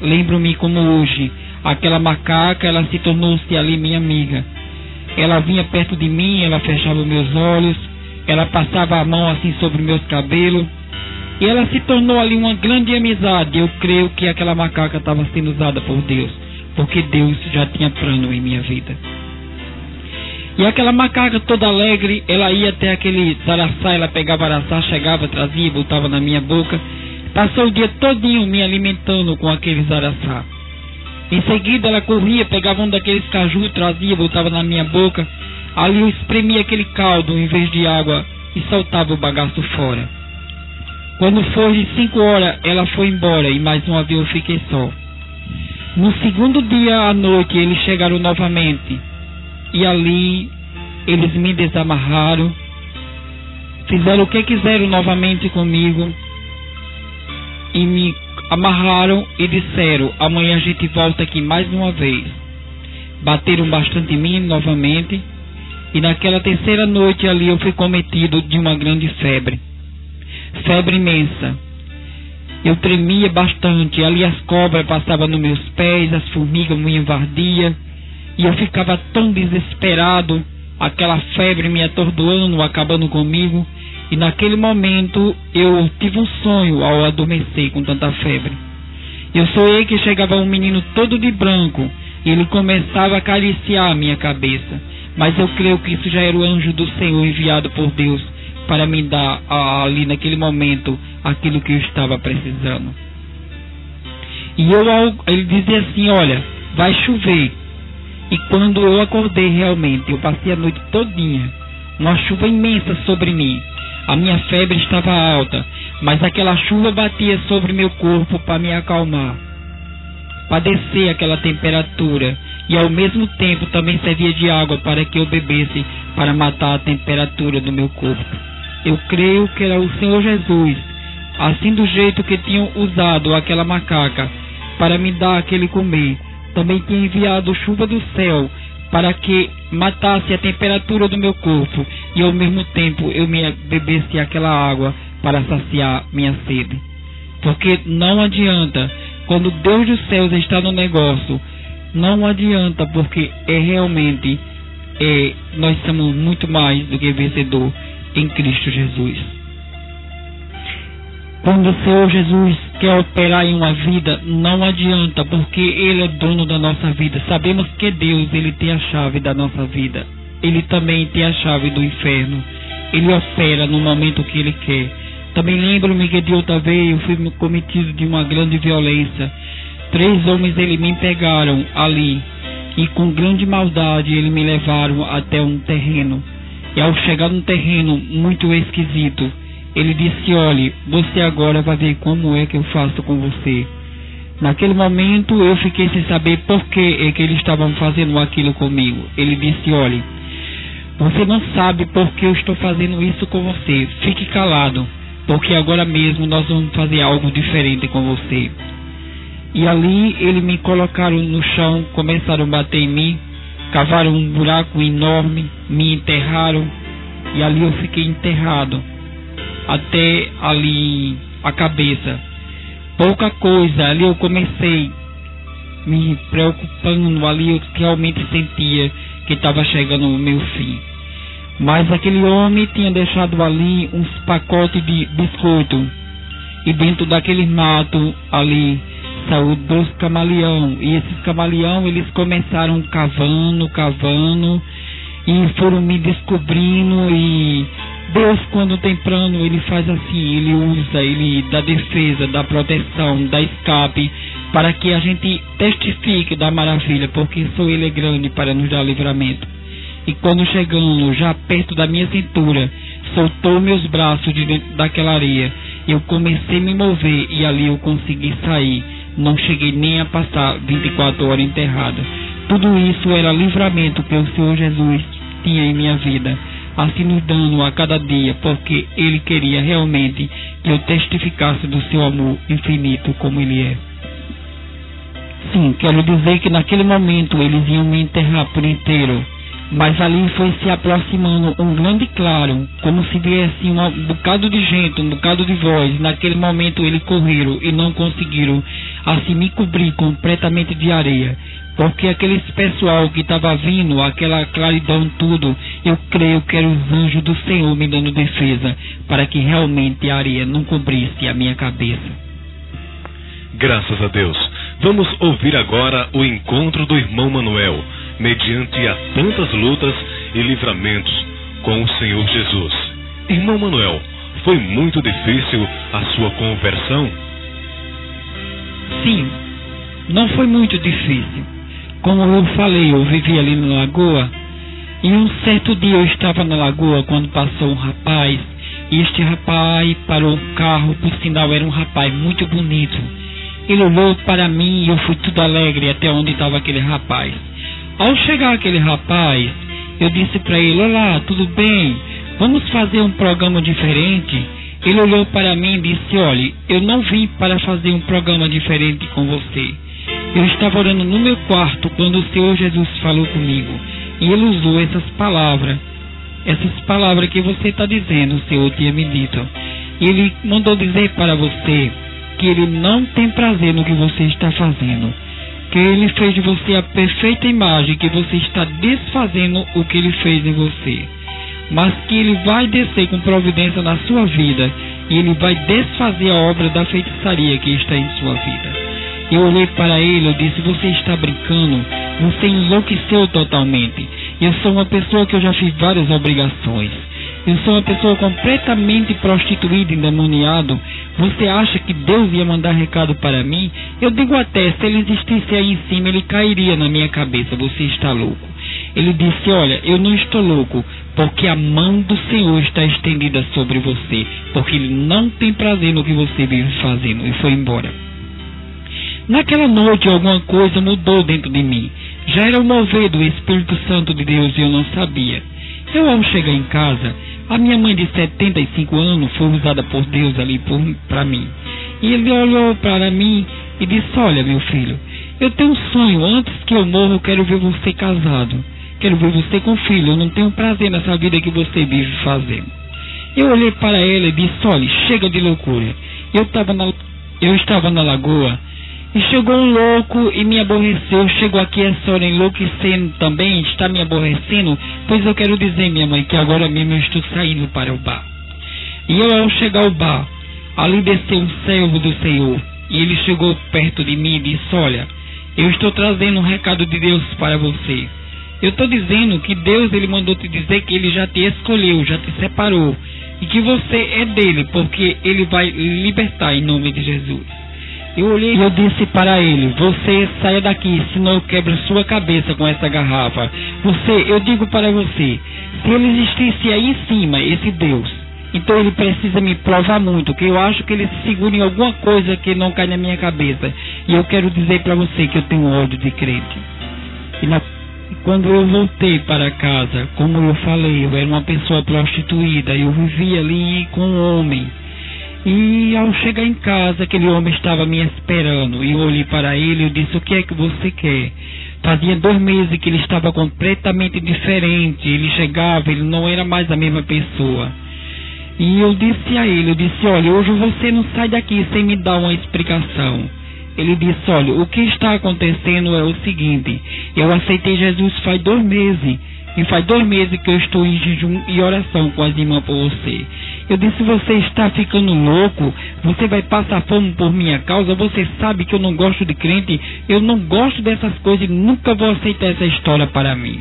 Lembro-me como hoje. Aquela macaca, ela se tornou-se ali minha amiga. Ela vinha perto de mim, ela fechava meus olhos, ela passava a mão assim sobre meus cabelos. E ela se tornou ali uma grande amizade. Eu creio que aquela macaca estava sendo usada por Deus, porque Deus já tinha plano em minha vida. E aquela macaca toda alegre, ela ia até aquele araçá, ela pegava araçá, chegava, trazia, botava na minha boca. Passou o dia todinho me alimentando com aqueles araçá. Em seguida ela corria, pegava um daqueles caju, trazia, botava na minha boca. Ali eu espremia aquele caldo em vez de água e soltava o bagaço fora. Quando foi de 5 horas, ela foi embora e mais uma vez eu fiquei só. No segundo dia à noite, eles chegaram novamente. E ali, eles me desamarraram. Fizeram o que quiseram novamente comigo. E me amarraram e disseram, amanhã a gente volta aqui mais uma vez. Bateram bastante em mim novamente. E naquela terceira noite ali, eu fui cometido de uma grande febre. Febre imensa. Eu tremia bastante. Ali as cobras passavam nos meus pés, as formigas me invadia. E eu ficava tão desesperado, aquela febre me atordoando, acabando comigo. E naquele momento eu tive um sonho ao adormecer com tanta febre. Eu sonhei que chegava um menino todo de branco e ele começava a acariciar a minha cabeça. Mas eu creio que isso já era o anjo do Senhor enviado por Deus para me dar ali naquele momento aquilo que eu estava precisando. E ele dizia assim, olha, vai chover. E quando eu acordei realmente, eu passei a noite todinha, uma chuva imensa sobre mim. A minha febre estava alta, mas aquela chuva batia sobre meu corpo para me acalmar, para descer aquela temperatura. E ao mesmo tempo também servia de água para que eu bebesse, para matar a temperatura do meu corpo. Eu creio que era o Senhor Jesus, assim do jeito que tinham usado aquela macaca para me dar aquele comer, também tinha enviado chuva do céu para que matasse a temperatura do meu corpo e ao mesmo tempo eu me bebesse aquela água para saciar minha sede. Porque não adianta, quando Deus dos céus está no negócio, não adianta, porque realmente nós somos muito mais do que vencedor em Cristo Jesus. Quando o Senhor Jesus quer operar em uma vida, não adianta, porque Ele é dono da nossa vida. Sabemos que Deus, Ele tem a chave da nossa vida. Ele também tem a chave do inferno. Ele opera no momento que Ele quer. Também lembro-me que de outra vez eu fui cometido de uma grande violência. 3 homens, eles me pegaram ali e com grande maldade eles me levaram até um terreno. E ao chegar num terreno muito esquisito, ele disse, olhe, você agora vai ver como é que eu faço com você. Naquele momento eu fiquei sem saber por que é que eles estavam fazendo aquilo comigo. Ele disse, olhe, você não sabe por que eu estou fazendo isso com você. Fique calado, porque agora mesmo nós vamos fazer algo diferente com você. E ali eles me colocaram no chão, começaram a bater em mim, cavaram um buraco enorme, me enterraram, e ali eu fiquei enterrado, até ali a cabeça. Pouca coisa, ali eu comecei me preocupando, ali eu realmente sentia que estava chegando o meu fim. Mas aquele homem tinha deixado ali uns pacotes de biscoito, e dentro daquele mato ali saiu 2 camaleão, e esses camaleão eles começaram cavando, e foram me descobrindo. E Deus, quando tem plano, ele faz assim, ele usa, ele dá defesa, dá proteção, dá escape, para que a gente testifique da maravilha, porque só ele é grande para nos dar livramento. E quando chegando já perto da minha cintura, soltou meus braços de dentro daquela areia, eu comecei a me mover, e ali eu consegui sair. Não cheguei nem a passar 24 horas enterrada. Tudo isso era livramento que o Senhor Jesus tinha em minha vida, assim nos dando a cada dia, porque Ele queria realmente que eu testificasse do seu amor infinito como Ele é. Sim, quero dizer que naquele momento eles iam me enterrar por inteiro, mas ali foi se aproximando um grande claro, como se viesse um bocado de gente, um bocado de voz. Naquele momento eles correram e não conseguiram assim me cobrir completamente de areia, porque aqueles pessoal que estava vindo, aquela claridão tudo, eu creio que eram os anjos do Senhor me dando defesa, para que realmente a areia não cobrisse a minha cabeça. Graças a Deus. Vamos ouvir agora o encontro do irmão Manuel, mediante a tantas lutas e livramentos com o Senhor Jesus. Irmão Manuel, foi muito difícil a sua conversão? Sim, não foi muito difícil. Como eu falei, eu vivia ali na lagoa, e um certo dia eu estava na lagoa quando passou um rapaz, e este rapaz parou um carro, por sinal era um rapaz muito bonito. Ele olhou para mim e eu fui tudo alegre até onde estava aquele rapaz. Ao chegar aquele rapaz, eu disse para ele: olá, tudo bem? Vamos fazer um programa diferente? Ele olhou para mim e disse: olha, eu não vim para fazer um programa diferente com você. Eu estava orando no meu quarto quando o Senhor Jesus falou comigo, e Ele usou essas palavras que você está dizendo, o Senhor tinha me dito. Ele mandou dizer para você que Ele não tem prazer no que você está fazendo, que Ele fez de você a perfeita imagem, que você está desfazendo o que Ele fez em você, mas que Ele vai descer com providência na sua vida, e Ele vai desfazer a obra da feitiçaria que está em sua vida. Eu olhei para ele, eu disse: você está brincando, você enlouqueceu totalmente. Eu sou uma pessoa que eu já fiz várias obrigações. Eu sou uma pessoa completamente prostituída, endemoniado. Você acha que Deus ia mandar recado para mim? Eu digo até, se ele existisse aí em cima, ele cairia na minha cabeça. Você está louco. Ele disse: olha, eu não estou louco, porque a mão do Senhor está estendida sobre você, porque Ele não tem prazer no que você vive fazendo. E foi embora. Naquela noite alguma coisa mudou dentro de mim. Já era o mover do Espírito Santo de Deus e eu não sabia. Eu, ao chegar em casa, a minha mãe de 75 anos foi usada por Deus ali para mim. E ele olhou para mim e disse: olha, meu filho, eu tenho um sonho, antes que eu morra eu quero ver você casado. Quero ver você com filho, eu não tenho prazer nessa vida que você vive fazendo. Eu olhei para ela e disse: olha, chega de loucura. Eu estava na lagoa, e chegou um louco e me aborreceu. Chegou aqui essa hora enlouquecendo também, está me aborrecendo. Pois eu quero dizer, minha mãe, que agora mesmo eu estou saindo para o bar. E eu, ao chegar ao bar, ali desceu um servo do Senhor, e ele chegou perto de mim e disse: olha, eu estou trazendo um recado de Deus para você. Eu estou dizendo que Deus, Ele mandou te dizer que Ele já te escolheu, já te separou, e que você é dele, porque Ele vai libertar em nome de Jesus. Eu olhei e eu disse para ele: você saia daqui, senão eu quebro sua cabeça com essa garrafa. Eu digo para você, se ele existisse aí em cima, esse Deus, então ele precisa me provar muito, que eu acho que ele se segura em alguma coisa que não cai na minha cabeça. E eu quero dizer para você que eu tenho ódio de crente. E quando eu voltei para casa, como eu falei, eu era uma pessoa prostituída, eu vivia ali com um homem. E ao chegar em casa, aquele homem estava me esperando. E eu olhei para ele e disse: o que é que você quer? Fazia 2 meses que ele estava completamente diferente. Ele chegava, ele não era mais a mesma pessoa. E eu disse a ele, olha, hoje você não sai daqui sem me dar uma explicação. Ele disse: olha, o que está acontecendo é o seguinte: eu aceitei Jesus faz 2 meses. E faz 2 meses que eu estou em jejum e oração com as irmãs por você. Eu disse: você está ficando louco? Você vai passar fome por minha causa? Você sabe que eu não gosto de crente? Eu não gosto dessas coisas e nunca vou aceitar essa história para mim.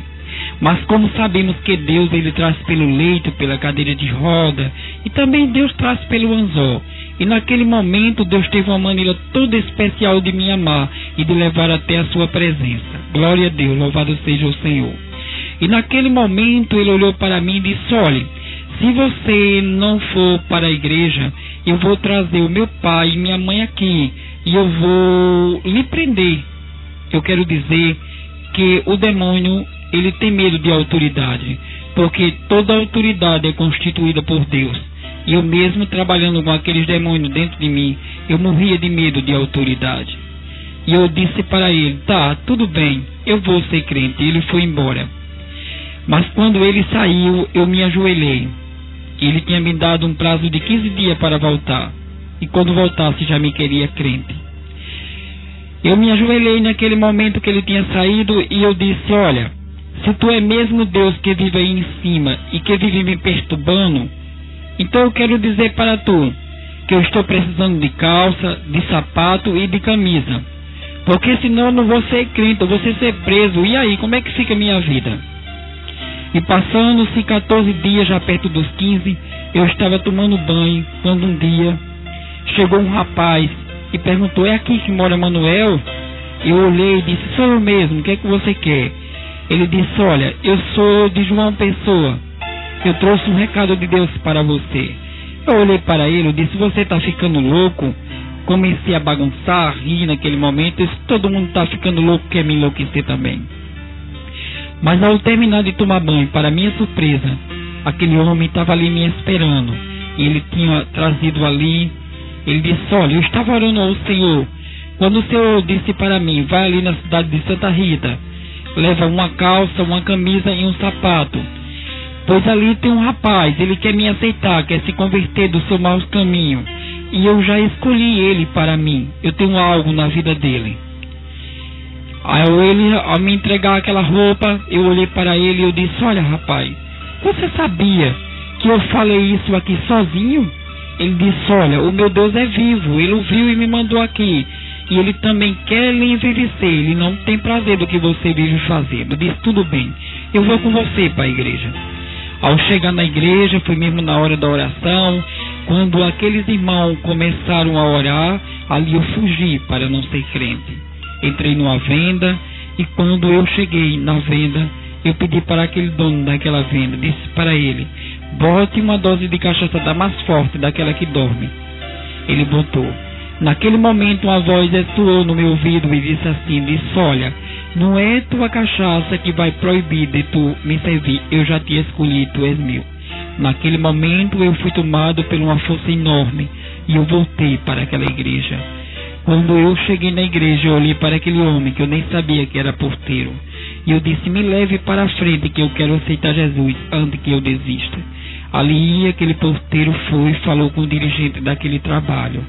Mas como sabemos que Deus, ele traz pelo leito, pela cadeira de roda, e também Deus traz pelo anzol. E naquele momento Deus teve uma maneira toda especial de me amar e de levar até a sua presença. Glória a Deus, louvado seja o Senhor. E naquele momento ele olhou para mim e disse: olha, se você não for para a igreja, eu vou trazer o meu pai e minha mãe aqui e eu vou lhe prender. Eu quero dizer que o demônio, ele tem medo de autoridade, porque toda autoridade é constituída por Deus. E eu mesmo trabalhando com aqueles demônios dentro de mim, eu morria de medo de autoridade. E eu disse para ele: tá, tudo bem, eu vou ser crente. E ele foi embora. Mas quando ele saiu, eu me ajoelhei. Ele tinha me dado um prazo de 15 dias para voltar. E quando voltasse já me queria crente. Eu me ajoelhei naquele momento que ele tinha saído e eu disse: olha, se tu é mesmo Deus que vive aí em cima e que vive me perturbando, então eu quero dizer para tu que eu estou precisando de calça, de sapato e de camisa. Porque senão eu não vou ser crente, eu vou ser preso. E aí, como é que fica a minha vida? E passando-se 14 dias, já perto dos 15, eu estava tomando banho, quando um dia chegou um rapaz e perguntou: é aqui que mora Manuel? Eu olhei e disse: sou eu mesmo, o que é que você quer? Ele disse: olha, eu sou de João Pessoa, eu trouxe um recado de Deus para você. Eu olhei para ele e disse: você está ficando louco? Comecei a bagunçar, a rir naquele momento. Eu disse: todo mundo está ficando louco, quer me enlouquecer também. Mas ao terminar de tomar banho, para minha surpresa, aquele homem estava ali me esperando. E ele tinha trazido ali, ele disse: olha, eu estava orando ao Senhor, quando o Senhor disse para mim: vai ali na cidade de Santa Rita, leva uma calça, uma camisa e um sapato, pois ali tem um rapaz, ele quer me aceitar, quer se converter do seu mau caminho, e eu já escolhi ele para mim, eu tenho algo na vida dele. Aí ele, ao me entregar aquela roupa, eu olhei para ele e eu disse: olha, rapaz, você sabia que eu falei isso aqui sozinho? Ele disse: olha, o meu Deus é vivo, ele o viu e me mandou aqui, e ele também quer lhe envelhecer, ele não tem prazer do que você vive fazendo. Eu disse: tudo bem, eu vou com você para a igreja. Ao chegar na igreja, foi mesmo na hora da oração, quando aqueles irmãos começaram a orar, ali eu fugi para não ser crente. Entrei numa venda e quando eu cheguei na venda, eu pedi para aquele dono daquela venda, disse para ele: bote uma dose de cachaça da mais forte, daquela que dorme. Ele botou. Naquele momento uma voz ressoou no meu ouvido e disse assim, disse: olha, não é tua cachaça que vai proibir de tu me servir, eu já te escolhi, tu és meu. Naquele momento eu fui tomado por uma força enorme e eu voltei para aquela igreja. Quando eu cheguei na igreja, eu olhei para aquele homem que eu nem sabia que era porteiro. E eu disse: me leve para a frente que eu quero aceitar Jesus antes que eu desista. Ali aquele porteiro foi e falou com o dirigente daquele trabalho.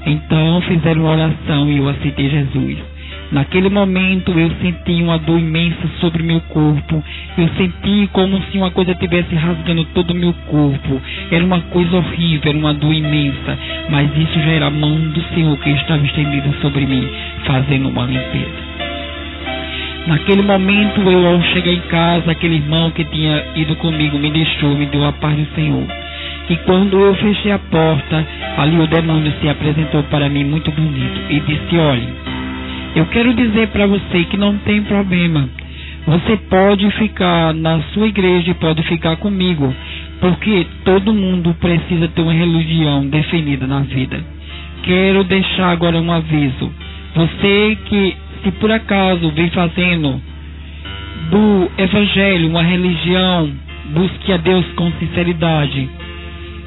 Então fizeram uma oração e eu aceitei Jesus. Naquele momento eu senti uma dor imensa sobre o meu corpo. Eu senti como se uma coisa estivesse rasgando todo o meu corpo. Era uma coisa horrível, era uma dor imensa. Mas isso já era a mão do Senhor que estava estendida sobre mim, fazendo uma limpeza. Naquele momento eu, ao chegar em casa, aquele irmão que tinha ido comigo me deixou, me deu a paz do Senhor. E quando eu fechei a porta, ali o demônio se apresentou para mim muito bonito e disse: olhe, eu quero dizer para você que não tem problema. Você pode ficar na sua igreja e pode ficar comigo, porque todo mundo precisa ter uma religião definida na vida. Quero deixar agora um aviso. Você que, se por acaso vem fazendo do evangelho uma religião, busque a Deus com sinceridade.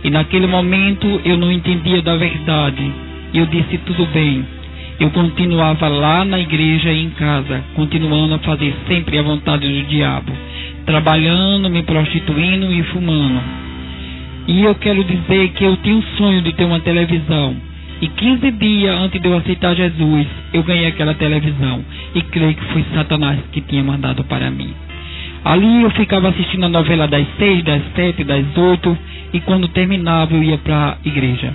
E naquele momento eu não entendia da verdade. E eu disse, tudo bem. Eu continuava lá na igreja e em casa, continuando a fazer sempre a vontade do diabo, trabalhando, me prostituindo e fumando. E eu quero dizer que eu tinha um sonho de ter uma televisão. E 15 dias antes de eu aceitar Jesus, eu ganhei aquela televisão. E creio que foi Satanás que tinha mandado para mim. Ali eu ficava assistindo a novela das 6, das 7, das 8. E quando terminava eu ia para a igreja.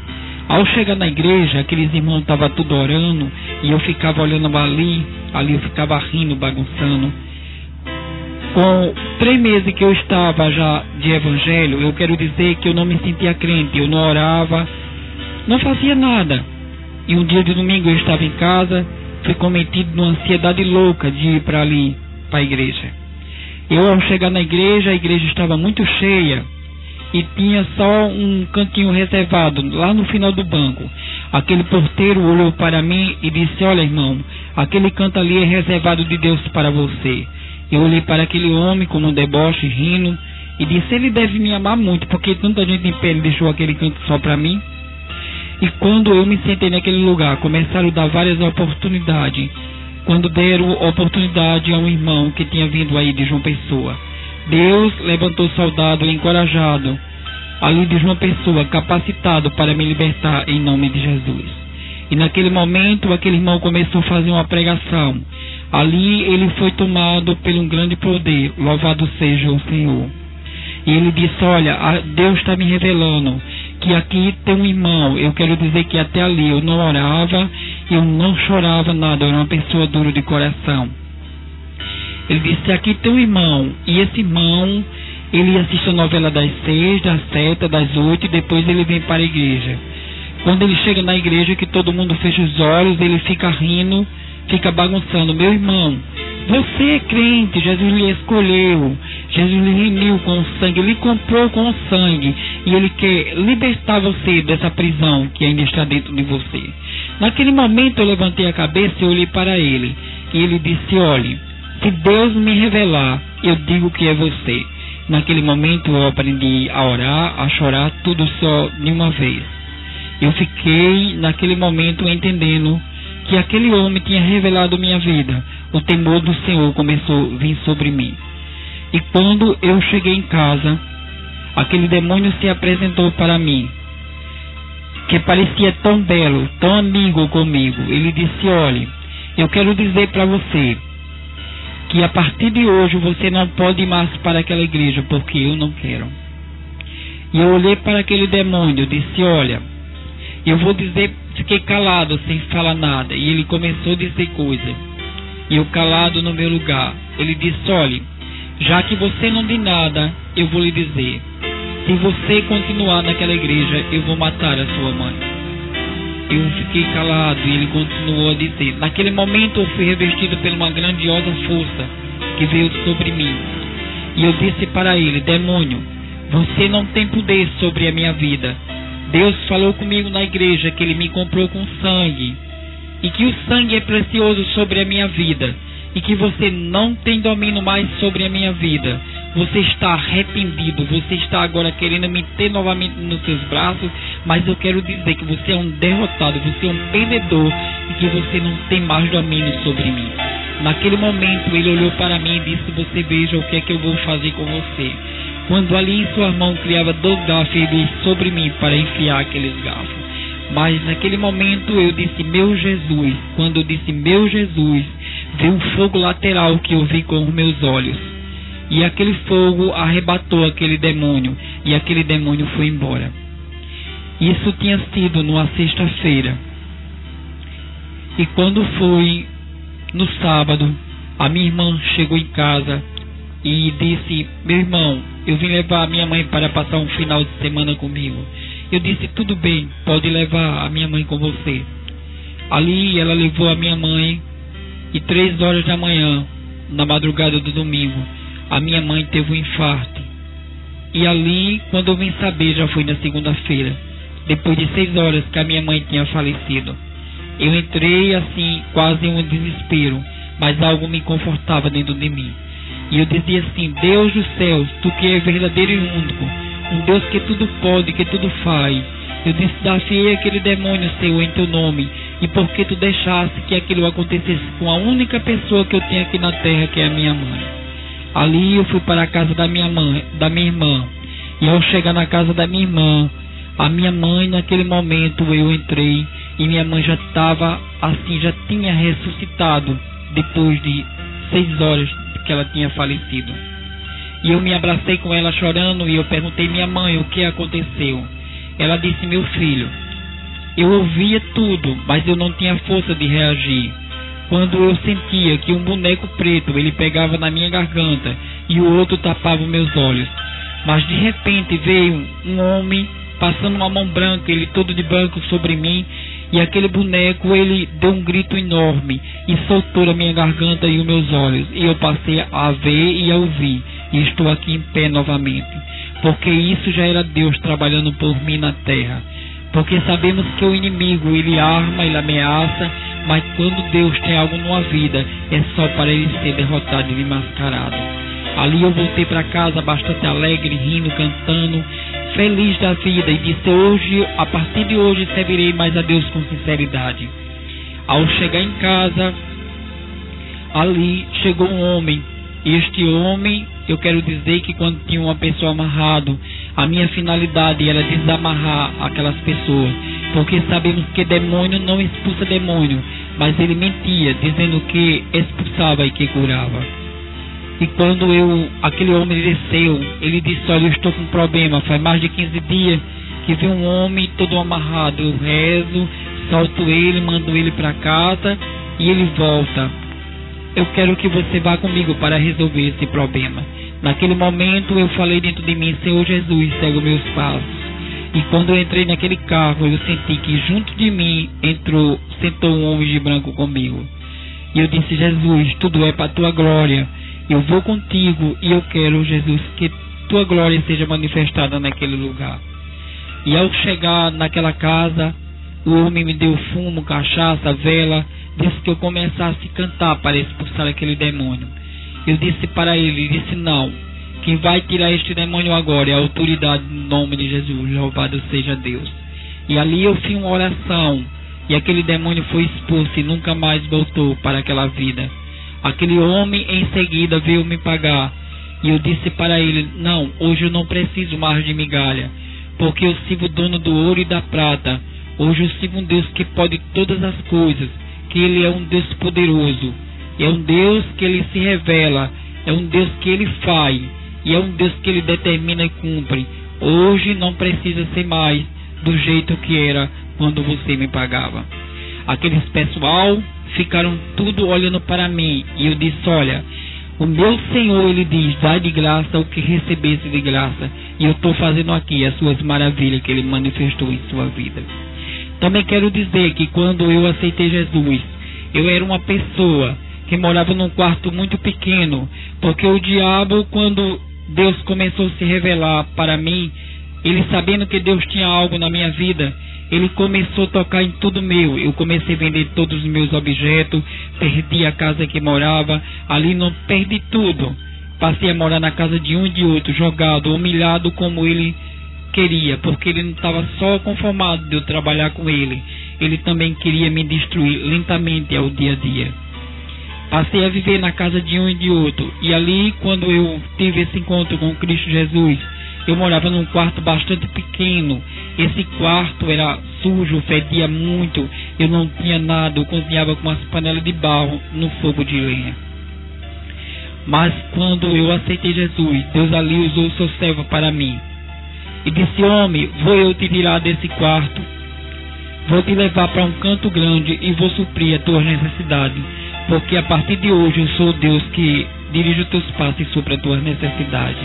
Ao chegar na igreja, aqueles irmãos estavam tudo orando. E eu ficava olhando ali eu ficava rindo, bagunçando. Com 3 meses que eu estava já de evangelho, eu quero dizer que eu não me sentia crente. Eu não orava, não fazia nada. E um dia de domingo eu estava em casa, fui cometido numa ansiedade louca de ir para ali, para a igreja. Eu, ao chegar na igreja, a igreja estava muito cheia e tinha só um cantinho reservado lá no final do banco. Aquele porteiro olhou para mim e disse, olha, irmão, aquele canto ali é reservado de Deus para você. Eu olhei para aquele homem com um deboche, rindo, e disse, ele deve me amar muito, porque tanta gente em pé ele deixou aquele canto só para mim. E quando eu me sentei naquele lugar, começaram a dar várias oportunidades. Quando deram oportunidade a um irmão que tinha vindo aí de João Pessoa, Deus levantou soldado encorajado ali de João Pessoa, capacitado para me libertar em nome de Jesus. E naquele momento, aquele irmão começou a fazer uma pregação. Ali ele foi tomado por um grande poder, louvado seja o Senhor. E ele disse, olha, Deus está me revelando que aqui tem um irmão. Eu quero dizer que até ali eu não orava, eu não chorava nada, eu era uma pessoa dura de coração. Ele disse, aqui tem um irmão, e esse irmão, ele assiste a novela das 6, das 7, das 8, e depois ele vem para a igreja. Quando ele chega na igreja, que todo mundo fecha os olhos, ele fica rindo, fica bagunçando. Meu irmão, você é crente, Jesus lhe escolheu, Jesus lhe remiu com o sangue, ele comprou com o sangue, e ele quer libertar você dessa prisão que ainda está dentro de você. Naquele momento eu levantei a cabeça e olhei para ele, e ele disse, olhe, se Deus me revelar, eu digo que é você. Naquele momento eu aprendi a orar, a chorar, tudo só de uma vez. Eu fiquei naquele momento entendendo que aquele homem tinha revelado minha vida. O temor do Senhor começou a vir sobre mim. E quando eu cheguei em casa, aquele demônio se apresentou para mim, que parecia tão belo, tão amigo comigo. Ele disse, olhe, eu quero dizer para você que a partir de hoje você não pode ir mais para aquela igreja, porque eu não quero. E eu olhei para aquele demônio e disse, olha, eu vou dizer, fiquei calado, sem falar nada. E ele começou a dizer coisa. E eu calado no meu lugar. Ele disse, olha, já que você não diz nada, eu vou lhe dizer. Se você continuar naquela igreja, eu vou matar a sua mãe. Eu fiquei calado e ele continuou a dizer. Naquele momento eu fui revestido por uma grandiosa força que veio sobre mim. E eu disse para ele, demônio, você não tem poder sobre a minha vida. Deus falou comigo na igreja que ele me comprou com sangue, e que o sangue é precioso sobre a minha vida, e que você não tem domínio mais sobre a minha vida. Você está arrependido, você está agora querendo me ter novamente nos seus braços, mas eu quero dizer que você é um derrotado, você é um perdedor, e que você não tem mais domínio sobre mim. Naquele momento ele olhou para mim e disse, você veja o que é que eu vou fazer com você. Quando ali em sua mão criava 2 garfos, ele disse sobre mim para enfiar aqueles garfos. Mas naquele momento eu disse, meu Jesus. Quando eu disse, meu Jesus, veio um fogo lateral que eu vi com os meus olhos. E aquele fogo arrebatou aquele demônio, e aquele demônio foi embora. Isso tinha sido numa sexta-feira. E quando foi no sábado, a minha irmã chegou em casa e disse, meu irmão, eu vim levar a minha mãe para passar um final de semana comigo. Eu disse, tudo bem, pode levar a minha mãe com você. Ali ela levou a minha mãe, e 3 horas da manhã, na madrugada do domingo, a minha mãe teve um infarto. E ali, quando eu vim saber, já foi na segunda-feira, depois de 6 horas que a minha mãe tinha falecido. Eu entrei assim, quase em um desespero, mas algo me confortava dentro de mim. E eu dizia assim, Deus dos céus, tu que é verdadeiro e único, um Deus que tudo pode, que tudo faz. Eu desafiei aquele demônio, Senhor, em teu nome, e porque tu deixaste que aquilo acontecesse com a única pessoa que eu tenho aqui na terra, que é a minha mãe. Ali eu fui para a casa da minha irmã, e ao chegar na casa da minha irmã, a minha mãe, naquele momento eu entrei, e minha mãe já estava assim, já tinha ressuscitado, depois de 6 horas que ela tinha falecido. E eu me abracei com ela chorando, e eu perguntei: minha mãe, o que aconteceu? Ela disse: meu filho, eu ouvia tudo, mas eu não tinha força de reagir. Quando eu sentia que um boneco preto, ele pegava na minha garganta, e o outro tapava os meus olhos. Mas de repente veio um homem passando uma mão branca, ele todo de branco sobre mim, e aquele boneco, ele deu um grito enorme e soltou a minha garganta e os meus olhos, e eu passei a ver e a ouvir, e estou aqui em pé novamente, porque isso já era Deus trabalhando por mim na terra. Porque sabemos que o inimigo, ele arma, ele ameaça, mas quando Deus tem algo numa vida, é só para ele ser derrotado e mascarado. Ali eu voltei para casa bastante alegre, rindo, cantando, feliz da vida, e disse: hoje, a partir de hoje, servirei mais a Deus com sinceridade. Ao chegar em casa, ali chegou um homem. Este homem, eu quero dizer que quando tinha uma pessoa amarrado, a minha finalidade era desamarrar aquelas pessoas, porque sabemos que demônio não expulsa demônio, mas ele mentia, dizendo que expulsava e que curava. E quando aquele homem desceu, ele disse: olha, eu estou com um problema, faz mais de 15 dias que vi um homem todo amarrado, eu rezo, solto ele, mando ele para casa e ele volta. Eu quero que você vá comigo para resolver esse problema. Naquele momento eu falei dentro de mim: Senhor Jesus, segue os meus passos. E quando eu entrei naquele carro, eu senti que junto de mim sentou um homem de branco comigo. E eu disse: Jesus, tudo é para a tua glória. Eu vou contigo e eu quero, Jesus, que tua glória seja manifestada naquele lugar. E ao chegar naquela casa, o homem me deu fumo, cachaça, vela, disse que eu começasse a cantar para expulsar aquele demônio. Eu disse para ele, disse: não, quem vai tirar este demônio agora é a autoridade no nome de Jesus, louvado seja Deus. E ali eu fiz uma oração, e aquele demônio foi expulso e nunca mais voltou para aquela vida. Aquele homem em seguida veio me pagar, e eu disse para ele: não, hoje eu não preciso mais de migalha, porque eu sirvo o dono do ouro e da prata. Hoje eu sirvo um Deus que pode todas as coisas, que Ele é um Deus poderoso, é um Deus que Ele se revela, é um Deus que Ele faz, e é um Deus que Ele determina e cumpre. Hoje não precisa ser mais do jeito que era quando você me pagava. Aqueles pessoal ficaram tudo olhando para mim, e eu disse: olha, o meu Senhor, Ele diz: dá de graça o que recebesse de graça, e eu estou fazendo aqui as suas maravilhas que Ele manifestou em sua vida. Também quero dizer que quando eu aceitei Jesus, eu era uma pessoa que morava num quarto muito pequeno, porque o diabo, quando Deus começou a se revelar para mim, ele sabendo que Deus tinha algo na minha vida, ele começou a tocar em tudo meu. Eu comecei a vender todos os meus objetos, perdi a casa que morava, ali não perdi tudo. Passei a morar na casa de um e de outro, jogado, humilhado como ele queria, porque ele não estava só conformado de eu trabalhar com ele, ele também queria me destruir lentamente ao dia a dia. Passei a viver na casa de um e de outro, e ali, quando eu tive esse encontro com Cristo Jesus, eu morava num quarto bastante pequeno. Esse quarto era sujo, fedia muito, eu não tinha nada, eu cozinhava com umas panelas de barro no fogo de lenha. Mas quando eu aceitei Jesus, Deus ali usou o seu servo para mim e disse: homem, vou eu te tirar desse quarto, vou te levar para um canto grande e vou suprir as tuas necessidades, porque a partir de hoje eu sou Deus que dirige os teus passos e supra as tuas necessidades.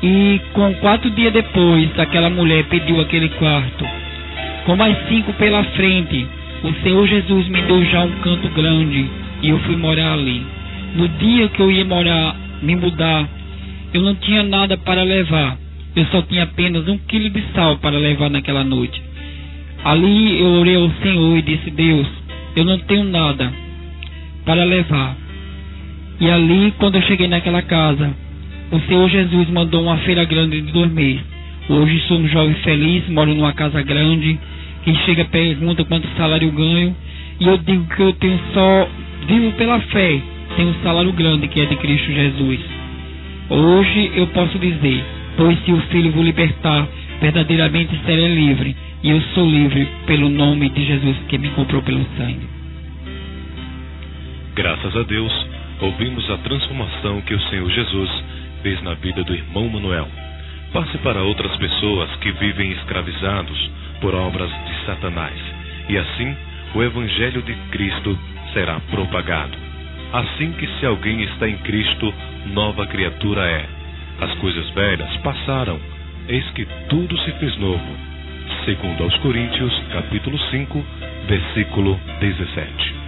E com 4 dias depois, aquela mulher pediu aquele quarto. Com mais 5 pela frente, o Senhor Jesus me deu já um canto grande e eu fui morar ali. No dia que eu ia me mudar, eu não tinha nada para levar. Eu só tinha apenas 1 quilo de sal para levar naquela noite. Ali eu orei ao Senhor e disse: Deus, eu não tenho nada para levar. E ali, quando eu cheguei naquela casa, O Senhor Jesus mandou uma feira grande de dormir. Hoje sou um jovem feliz, moro numa casa grande. Quem chega pergunta quanto salário ganho, e eu digo que eu tenho só, vivo pela fé, tenho um salário grande que é de Cristo Jesus. Hoje eu posso dizer, pois se o Filho vos libertar, verdadeiramente serei livre, e eu sou livre pelo nome de Jesus que me comprou pelo sangue. Graças a Deus, ouvimos a transformação que o Senhor Jesus fez na vida do irmão Manuel. Passe para outras pessoas que vivem escravizados por obras de Satanás, e assim o Evangelho de Cristo será propagado. Assim que se alguém está em Cristo, nova criatura é. As coisas velhas passaram, eis que tudo se fez novo. Segundo aos Coríntios, capítulo 5, versículo 17.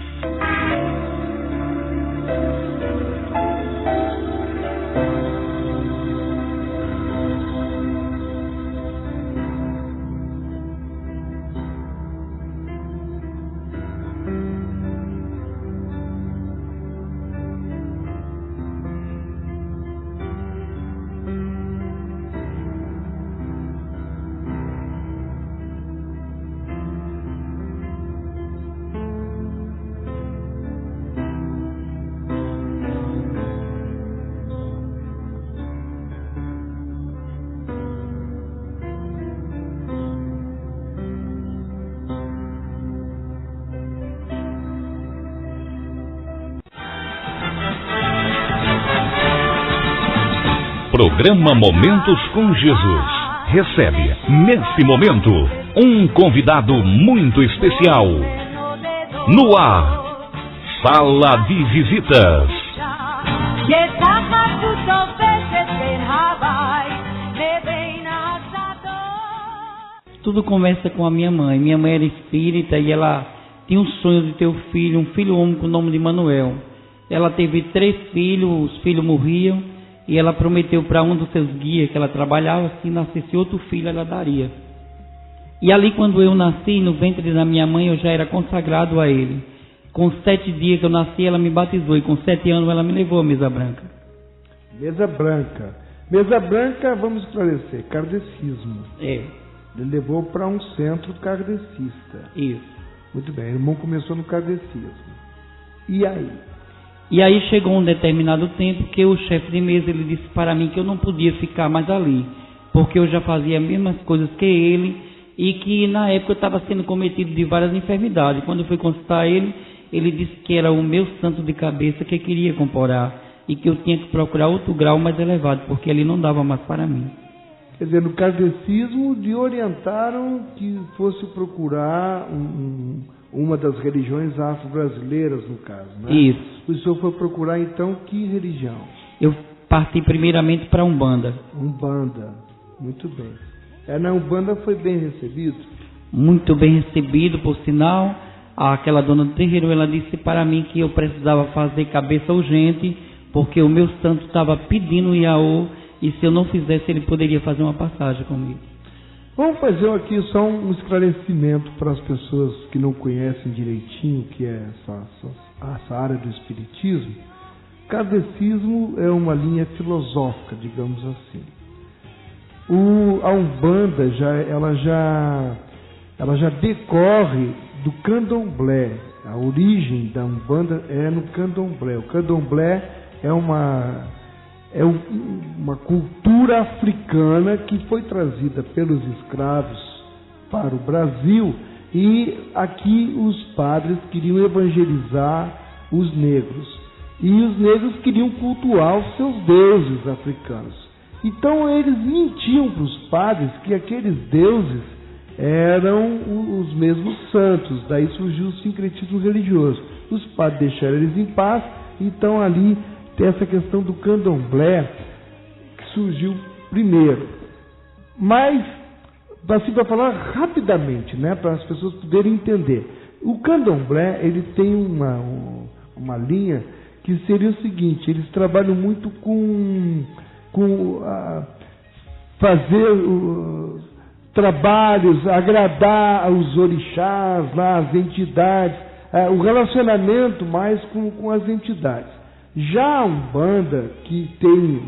Programa Momentos com Jesus recebe, nesse momento, um convidado muito especial. No ar, Sala de Visitas. Tudo começa com a minha mãe. Minha mãe era espírita e ela tinha um sonho de ter um filho homem com o nome de Manuel. Ela teve 3 filhos, os filhos morriam. E ela prometeu para um dos seus guias que ela trabalhava, se nascesse outro filho, ela daria. E ali, quando eu nasci, no ventre da minha mãe, eu já era consagrado a ele. Com 7 dias que eu nasci, ela me batizou. E com 7 anos, ela me levou à mesa branca. Mesa branca. Mesa branca, vamos esclarecer, kardecismo. É. Ele levou para um centro kardecista. Isso. Muito bem, o irmão começou no kardecismo. E aí? E aí chegou um determinado tempo que o chefe de mesa ele disse para mim que eu não podia ficar mais ali, porque eu já fazia as mesmas coisas que ele e que na época eu estava sendo cometido de várias enfermidades. Quando eu fui consultar ele, ele disse que era o meu santo de cabeça que queria comprar e que eu tinha que procurar outro grau mais elevado, porque ele não dava mais para mim. Quer dizer, no kardecismo lhe orientaram que fosse procurar uma das religiões afro-brasileiras, no caso, né? Isso. O senhor foi procurar, então, que religião? Eu parti primeiramente para Umbanda. Umbanda, muito bem. Na Umbanda foi bem recebido? Muito bem recebido, por sinal. Aquela dona do terreiro, ela disse para mim que eu precisava fazer cabeça urgente, porque o meu santo estava pedindo o Iaô, e se eu não fizesse, ele poderia fazer uma passagem comigo. Vamos fazer aqui só um esclarecimento para as pessoas que não conhecem direitinho o que é essa área do espiritismo. Kardecismo é uma linha filosófica, digamos assim. A Umbanda ela já decorre do Candomblé. A origem da Umbanda é no Candomblé. O Candomblé é uma cultura africana que foi trazida pelos escravos para o Brasil, e aqui os padres queriam evangelizar os negros, e os negros queriam cultuar os seus deuses africanos. Então eles mentiam para os padres que aqueles deuses eram os mesmos santos. Daí surgiu o sincretismo religioso. Os padres deixaram eles em paz. Então ali tem essa questão do candomblé que surgiu primeiro. Mas, assim, para falar rapidamente, né, para as pessoas poderem entender, o candomblé ele tem uma linha que seria o seguinte: eles trabalham muito com fazer trabalhos, agradar aos orixás, lá, as entidades, o relacionamento mais com as entidades. Já a Umbanda, que tem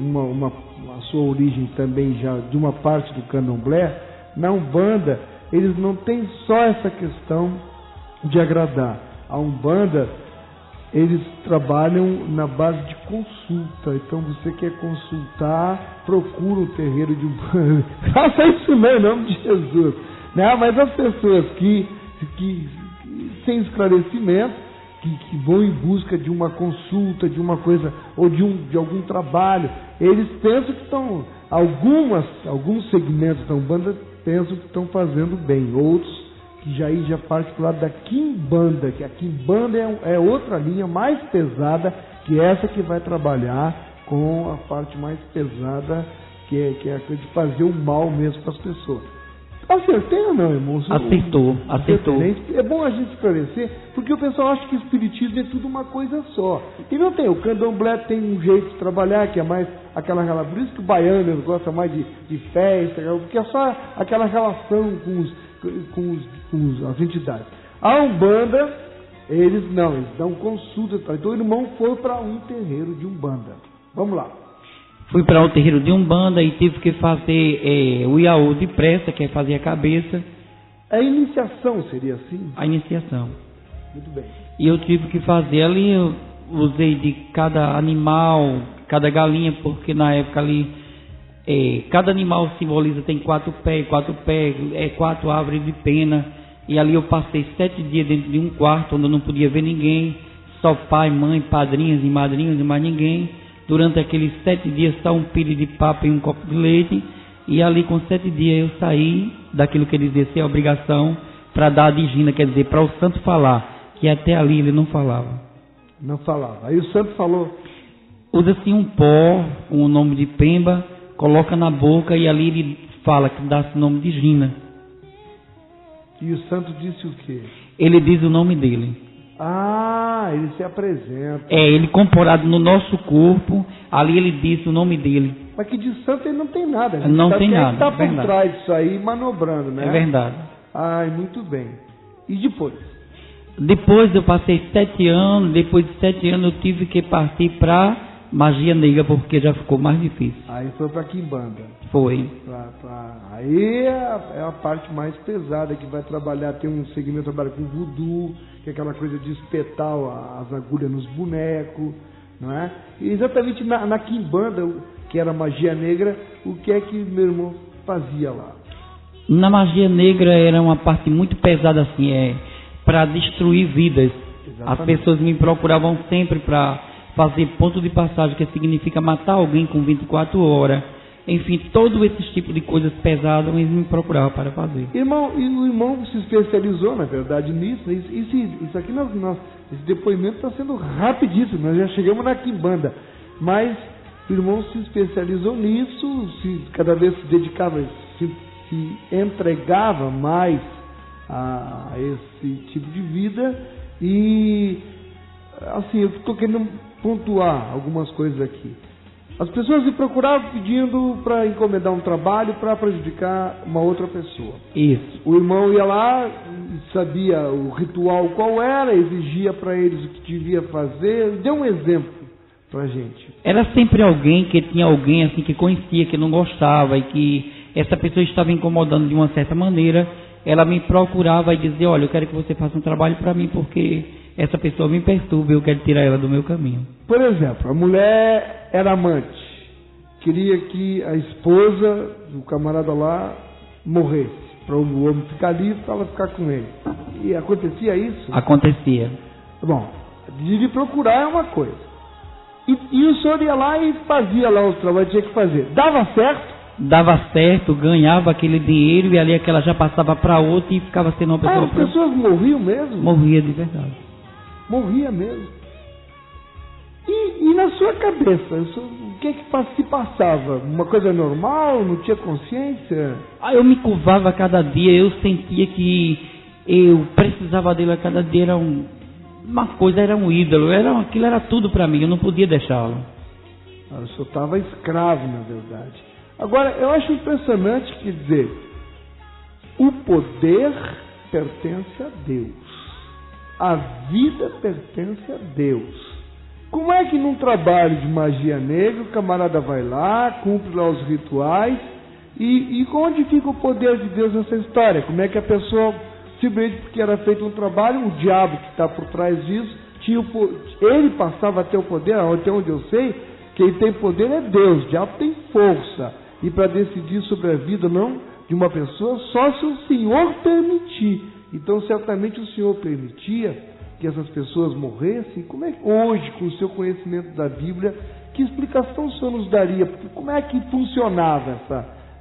a sua origem também já de uma parte do candomblé, na Umbanda eles não têm só essa questão de agradar. A Umbanda, eles trabalham na base de consulta. Então você quer consultar, procura um terreiro de Umbanda. Faça isso não, em nome de Jesus. Né? Mas as pessoas que sem esclarecimento, que vão em busca de uma consulta, de uma coisa, ou de algum trabalho, eles pensam que estão, alguns segmentos da Umbanda pensam que estão fazendo bem, outros que já parte para o lado da Quimbanda, que a Quimbanda é outra linha mais pesada, que é essa que vai trabalhar com a parte mais pesada, que é a coisa de fazer o mal mesmo para as pessoas. Acertei ou não, irmão? Acertou. É bom a gente esclarecer, porque o pessoal acha que o espiritismo é tudo uma coisa só. E não tem, o candomblé tem um jeito de trabalhar, que é mais aquela relação, por isso que o baiano gosta mais de festa, porque é só aquela relação com as entidades. A Umbanda, eles dão consulta. Então o irmão foi para um terreiro de Umbanda. Vamos lá. Fui para o terreiro de Umbanda e tive que fazer o iaú de pressa, que é fazer a cabeça. A iniciação seria assim? A iniciação. Muito bem. E eu tive que fazer ali, eu usei de cada animal, cada galinha, porque na época ali, cada animal simboliza, tem 4 pés, 4 árvores de pena. E ali eu passei 7 dias dentro de um quarto, onde eu não podia ver ninguém, só pai, mãe, padrinhos e madrinhos e mais ninguém. Durante aqueles 7 dias, só um pilho de papa e um copo de leite. E ali com 7 dias eu saí daquilo que dizia ser a obrigação para dar a digina, quer dizer, para o santo falar, que até ali ele não falava. Não falava. Aí o santo falou: usa-se um pó, um nome de Pemba, coloca na boca e ali ele fala que dá-se o nome de Gina. E o santo disse o quê? Ele diz o nome dele. Ah, ele se apresenta. Ele comporado no nosso corpo, ali ele diz o nome dele. Mas que de santo ele não tem nada. Não tem nada. Ele está por trás disso aí, manobrando, né? É verdade. Ai, muito bem. E depois? Depois eu passei 7 anos, depois de 7 anos eu tive que partir para magia negra, porque já ficou mais difícil. Aí foi para Quimbanda. Foi. Aí é a parte mais pesada que vai trabalhar, tem um segmento que trabalha com voodoo, que é aquela coisa de espetar as agulhas nos bonecos, não é? E exatamente na Quimbanda, que era magia negra, o que é que meu irmão fazia lá? Na magia negra era uma parte muito pesada assim, para destruir vidas. Exatamente. As pessoas me procuravam sempre para fazer ponto de passagem, que significa matar alguém com 24 horas. Enfim, todo esse tipo de coisas pesadas eles me procuravam para fazer. Irmão, e o irmão se especializou, na verdade, nisso. Isso aqui, esse depoimento está sendo rapidíssimo, nós já chegamos na Quimbanda. Mas o irmão se especializou nisso, cada vez se dedicava, se entregava mais a esse tipo de vida. E, assim, eu estou querendo pontuar algumas coisas aqui. As pessoas me procuravam pedindo para encomendar um trabalho para prejudicar uma outra pessoa. Isso. O irmão ia lá, sabia o ritual qual era, exigia para eles o que devia fazer. Dê um exemplo para a gente. Era sempre alguém que tinha alguém assim que conhecia, que não gostava e que essa pessoa estava incomodando de uma certa maneira. Ela me procurava e dizia: olha, eu quero que você faça um trabalho para mim porque essa pessoa me perturba e eu quero tirar ela do meu caminho. Por exemplo, a mulher era amante, queria que a esposa do camarada lá morresse, para o homem ficar livre, para ela ficar com ele. E acontecia isso? Acontecia. Bom, de procurar é uma coisa. E o senhor ia lá e fazia lá os trabalhos que tinha que fazer. Dava certo? Dava certo, ganhava aquele dinheiro e ali aquela já passava para outra e ficava sendo uma pessoa... as pessoas morriam mesmo? Morria de verdade. Morria mesmo. E na sua cabeça, o que se passava? Uma coisa normal? Não tinha consciência? Eu me curvava a cada dia, eu sentia que eu precisava dele a cada dia, era uma coisa, era um ídolo, aquilo era tudo para mim, eu não podia deixá-lo. Eu só estava escravo, na verdade. Agora, eu acho impressionante, quer dizer, o poder pertence a Deus. A vida pertence a Deus. Como é que num trabalho de magia negra o camarada vai lá, cumpre lá os rituais, e onde fica o poder de Deus nessa história? Como é que a pessoa, simplesmente porque era feito um trabalho, o diabo que está por trás disso, ele passava a ter o poder, até onde eu sei, quem tem poder é Deus, o diabo tem força, e para decidir sobre a vida não de uma pessoa, só se o Senhor permitir. Então certamente o Senhor permitia que essas pessoas morressem. Como é que hoje, com o seu conhecimento da Bíblia, que explicação o Senhor nos daria? Como é que funcionava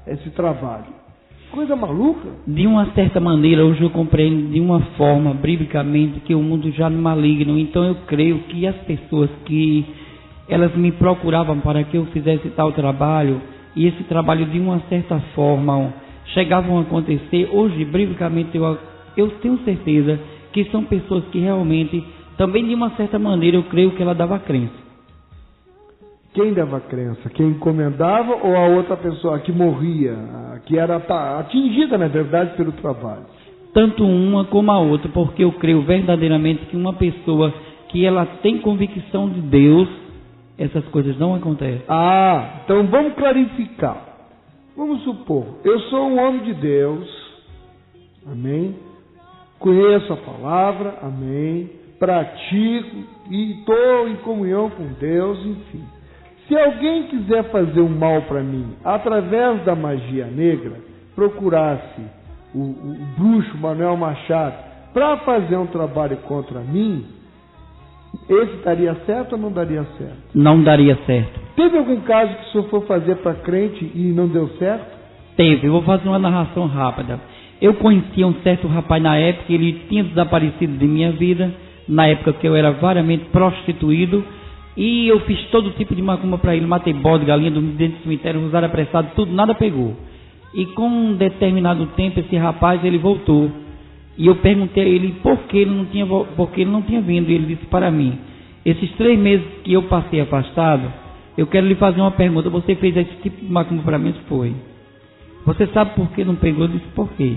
esse trabalho? Coisa maluca? De uma certa maneira, hoje eu compreendo de uma forma, biblicamente, que o mundo já não é maligno. Então eu creio que as pessoas que elas me procuravam para que eu fizesse tal trabalho, e esse trabalho de uma certa forma chegavam a acontecer, hoje, biblicamente, eu tenho certeza que são pessoas que realmente, também de uma certa maneira, eu creio que ela dava crença. Quem dava crença? Quem encomendava ou a outra pessoa que morria, que era atingida, na verdade, pelo trabalho? Tanto uma como a outra, porque eu creio verdadeiramente que uma pessoa que ela tem convicção de Deus, essas coisas não acontecem. Então vamos clarificar. Vamos supor, eu sou um homem de Deus, amém? Conheço a palavra, amém? Pratico e estou em comunhão com Deus, enfim. Se alguém quiser fazer um mal para mim, através da magia negra, procurasse o bruxo Manuel Machado para fazer um trabalho contra mim, esse daria certo ou não daria certo? Não daria certo. Teve algum caso que o senhor for fazer para crente e não deu certo? Teve. Eu vou fazer uma narração rápida. Eu conhecia um certo rapaz na época, ele tinha desaparecido de minha vida, na época que eu era variamente prostituído, e eu fiz todo tipo de macumba para ele, matei bode, galinha, dormi dentro do cemitério, rosário apressado, tudo, nada pegou. E com um determinado tempo, esse rapaz, ele voltou, e eu perguntei a ele por que ele não tinha vindo, e ele disse para mim, esses 3 meses que eu passei afastado, eu quero lhe fazer uma pergunta, você fez esse tipo de macumba para mim? Foi. Você sabe por que não pegou? Eu disse, por quê?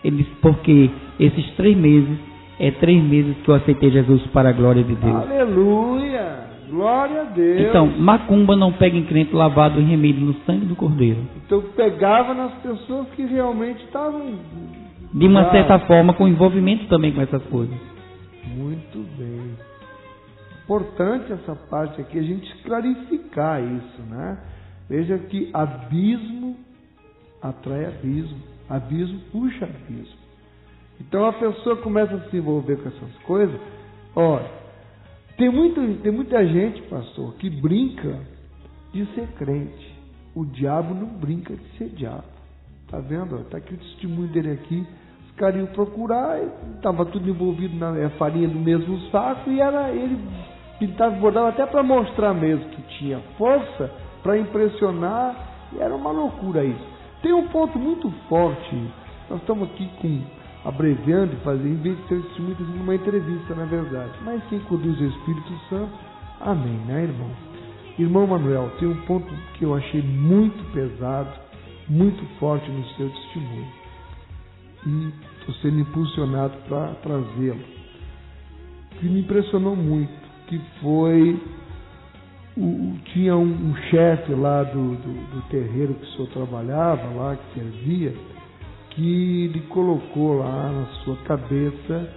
Ele disse, porque esses 3 meses, é 3 meses que eu aceitei Jesus para a glória de Deus. Aleluia! Glória a Deus! Então, macumba não pega em crente lavado e remido no sangue do Cordeiro. Então pegava nas pessoas que realmente estavam... De uma certa forma, com envolvimento também com essas coisas. Muito bem. Importante essa parte aqui, a gente clarificar isso, né? Veja que abismo atrai abismo, abismo puxa abismo. Então a pessoa começa a se envolver com essas coisas. Olha, tem muita gente, pastor, que brinca de ser crente. O diabo não brinca de ser diabo. Tá vendo? Está aqui o testemunho dele aqui. Os caras iam procurar, estava tudo envolvido na farinha do mesmo saco, e ele pintava e bordava até para mostrar mesmo que tinha força, para impressionar, e era uma loucura isso. Tem um ponto muito forte, nós estamos aqui abreviando e fazendo, em vez de ser testemunho, uma entrevista, na verdade. Mas quem conduz o Espírito Santo, amém, né, irmão? Irmão Manuel, tem um ponto que eu achei muito pesado, muito forte no seu testemunho. E estou sendo impulsionado para trazê-lo. O que me impressionou muito, que foi... tinha um chefe lá do terreiro que o senhor trabalhava lá, que servia, que lhe colocou lá na sua cabeça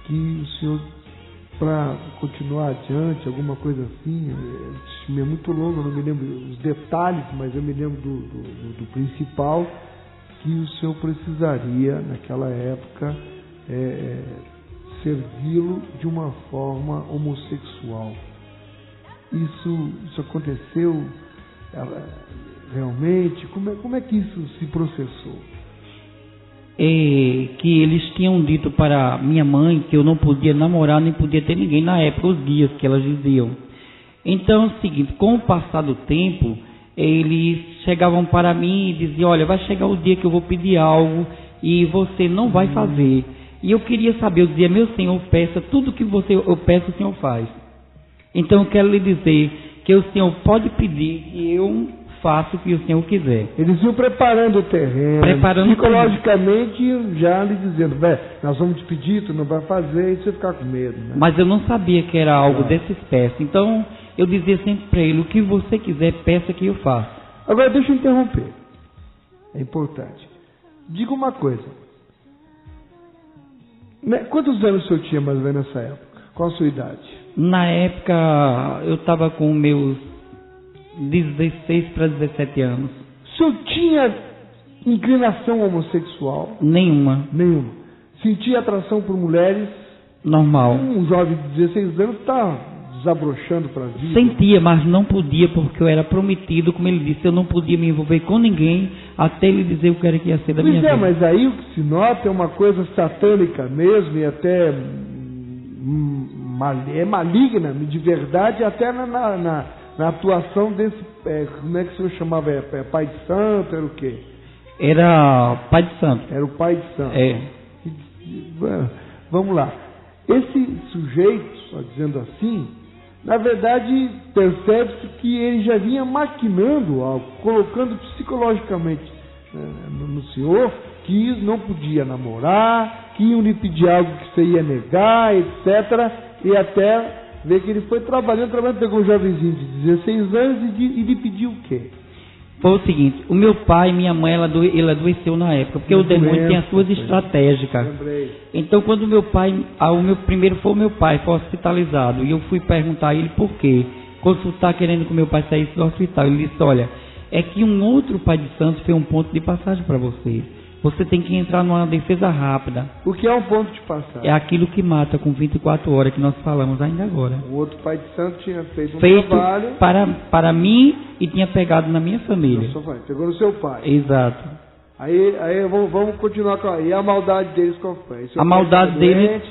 que o senhor, para continuar adiante, alguma coisa assim, é muito longo, eu não me lembro os detalhes, mas eu me lembro do principal, que o senhor precisaria, naquela época, servi-lo de uma forma homossexual. Isso aconteceu realmente? Como é que isso se processou? Que eles tinham dito para minha mãe que eu não podia namorar, nem podia ter ninguém na época, os guias que elas diziam. Então é o seguinte, com o passar do tempo, eles chegavam para mim e diziam, olha, vai chegar o dia que eu vou pedir algo e você não vai fazer. E eu queria saber, eu dizia, meu Senhor, peça tudo que eu peço, o Senhor faz. Então eu quero lhe dizer que o Senhor pode pedir que eu faça o que o Senhor quiser. Eles iam preparando o terreno, psicologicamente já lhe dizendo, nós vamos te pedir, tu não vai fazer, e você ficar com medo, né? Mas eu não sabia que era algo dessa espécie. Então, eu dizia sempre para ele, o que você quiser, peça que eu faça. Agora, deixa eu interromper. É importante. Diga uma coisa. Quantos anos o senhor tinha mais ou menos nessa época? Qual a sua idade? Na época, eu estava com meus 16 para 17 anos. O senhor tinha inclinação homossexual? Nenhuma. Sentia atração por mulheres? Normal. Um jovem de 16 anos está desabrochando para a vida. Sentia, mas não podia, porque eu era prometido, como ele disse, eu não podia me envolver com ninguém até ele dizer o que era que ia ser da minha vida. Mas aí o que se nota é uma coisa satânica mesmo, e até é maligna, de verdade, até na atuação desse, como é que o senhor chamava? Pai de santo, era o quê? Era pai de santo. Era o pai de santo. Vamos lá. Esse sujeito, só dizendo assim, na verdade, percebe-se que ele já vinha maquinando algo, colocando psicologicamente no senhor que não podia namorar, que iam lhe pedir algo que você ia negar, etc. E até ver que ele foi trabalhando, pegou um jovenzinho de 16 anos e lhe pediu o quê? Foi o seguinte, o meu pai e minha mãe, ela adoeceu na época, porque o demônio tem as suas estratégicas. Então, quando o meu primeiro foi o meu pai, foi hospitalizado, e eu fui perguntar a ele por quê, consultar querendo que o meu pai saísse do hospital. Ele disse, olha, é que um outro pai de santo fez um ponto de passagem para você. Você tem que entrar numa defesa rápida. O que é um ponto de passagem? É aquilo que mata com 24 horas, que nós falamos ainda agora. O outro pai de santo tinha feito um trabalho para mim e tinha pegado na minha família. Pegou no seu pai. Exato. Aí vamos continuar com e a maldade deles qual foi? A maldade deles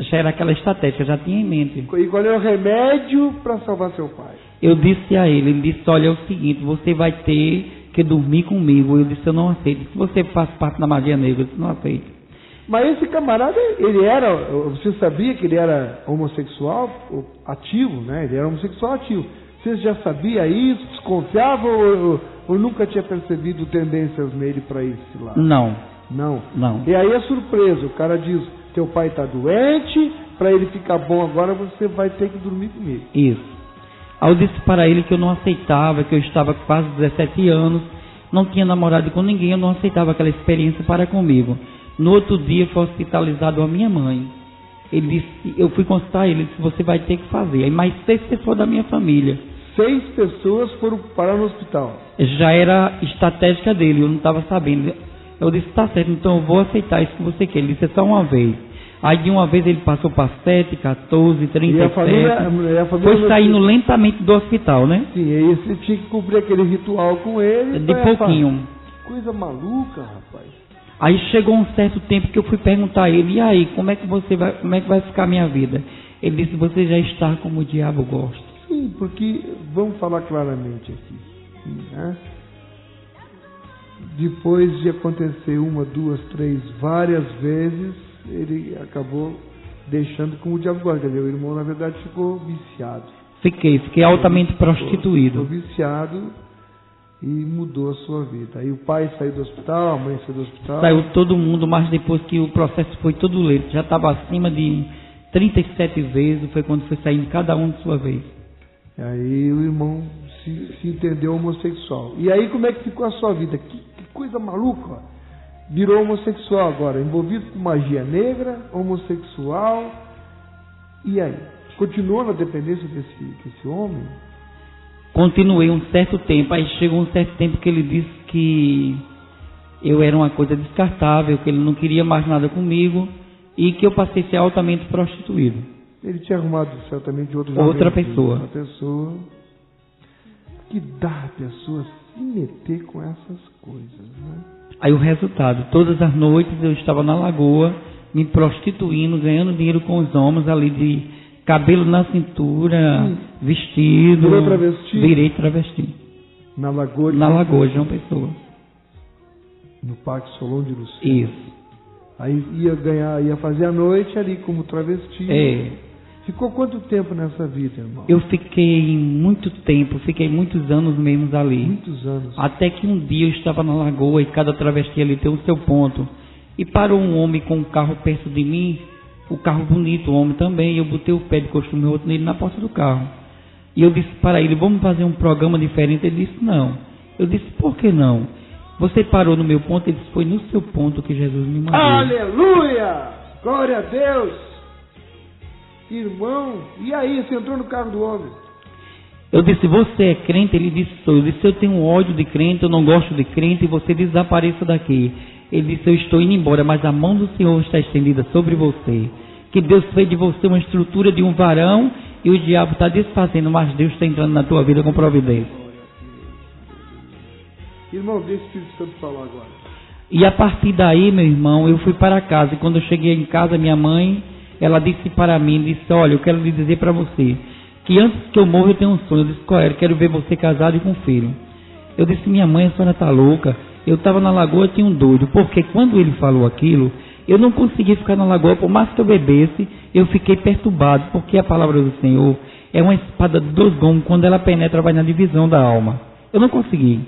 já era aquela estratégia, já tinha em mente. E qual é o remédio para salvar seu pai? Eu disse a ele disse, olha, é o seguinte, você vai ter que dormir comigo. Eu disse, eu não aceito. Se você faz parte da magia negra, eu disse, não aceito. Mas esse camarada, você sabia que ele era homossexual ativo, né? Ele era homossexual ativo. Você já sabia isso? Desconfiava ou nunca tinha percebido tendências nele para esse lado? Não. E aí é surpresa, o cara diz, teu pai está doente, para ele ficar bom agora você vai ter que dormir comigo. Isso. Aí eu disse para ele que eu não aceitava, que eu estava com quase 17 anos, não tinha namorado com ninguém, eu não aceitava aquela experiência para comigo. No outro dia foi hospitalizado a minha mãe. Ele disse, eu fui consultar ele, disse, você vai ter que fazer. Aí mais 6 pessoas da minha família. 6 pessoas foram parar no hospital. Já era estratégica dele, eu não estava sabendo. Eu disse, tá certo, então eu vou aceitar isso que você quer. Ele disse, é só uma vez. Aí de uma vez ele passou para 7, 14, 37. Foi saindo lentamente do hospital, né? Sim, aí você tinha que cumprir aquele ritual com ele. De pouquinho. Que coisa maluca, rapaz. Aí chegou um certo tempo que eu fui perguntar a ele, e aí, como é que vai ficar a minha vida? Ele disse, você já está como o diabo gosta. Sim, porque, vamos falar claramente aqui, né? Depois de acontecer 1, 2, 3, várias vezes, ele acabou deixando como o diabo gosta. O irmão, na verdade, ficou viciado. Fiquei altamente prostituído. Ficou viciado e mudou a sua vida. Aí o pai saiu do hospital, a mãe saiu do hospital. Saiu todo mundo, mas depois que o processo foi todo lento, já estava acima de 37 vezes, foi quando foi saindo cada um de sua vez. Aí o irmão se entendeu homossexual. E aí como é que ficou a sua vida? Que coisa maluca! Virou homossexual agora, envolvido com magia negra, homossexual. E aí? Continuou na dependência desse homem? Continuei um certo tempo. Aí chegou um certo tempo que ele disse que eu era uma coisa descartável, que ele não queria mais nada comigo e que eu passei a ser altamente prostituído. Ele tinha arrumado certamente outra pessoa. Uma pessoa que dá a pessoa se meter com essas coisas, né? Aí o resultado, todas as noites eu estava na lagoa, me prostituindo, ganhando dinheiro com os homens ali de cabelo na cintura, vestido. Virou travesti? Virei travesti. Na lagoa de João Pessoa. No Parque Solon de Lucia. Isso. Aí ia fazer a noite ali como travesti. Ficou quanto tempo nessa vida, irmão? Eu fiquei muito tempo, fiquei muitos anos mesmo ali. Muitos anos. Até que um dia eu estava na lagoa e cada travesti ali tem o seu ponto. E parou um homem com um carro perto de mim, o carro bonito, o homem também. Eu botei o pé de costume outro nele na porta do carro. E eu disse para ele, vamos fazer um programa diferente? Ele disse, não. Eu disse, por que não? Você parou no meu ponto? Ele disse, foi no seu ponto que Jesus me mandou. Aleluia! Glória a Deus! Irmão, e aí, você entrou no carro do homem? Eu disse, você é crente? Ele disse, sou. Eu disse, eu tenho ódio de crente, eu não gosto de crente, e você desapareça daqui. Ele disse, eu estou indo embora, mas a mão do Senhor está estendida sobre você. Que Deus fez de você uma estrutura de um varão, e o diabo está desfazendo, mas Deus está entrando na tua vida com providência. Irmão, deixa o Espírito Santo falar agora. E a partir daí, meu irmão, eu fui para casa, e quando eu cheguei em casa, minha mãe, ela disse para mim, disse, olha, eu quero lhe dizer para você, que antes que eu morra eu tenho um sonho. Eu disse, qual era? Quero ver você casado e com filho. Eu disse, minha mãe, a senhora está louca. Eu estava na lagoa, tinha um doido, porque quando ele falou aquilo, eu não consegui ficar na lagoa, por mais que eu bebesse, eu fiquei perturbado, porque a palavra do Senhor é uma espada de 2 gumes, quando ela penetra, vai na divisão da alma. Eu não consegui.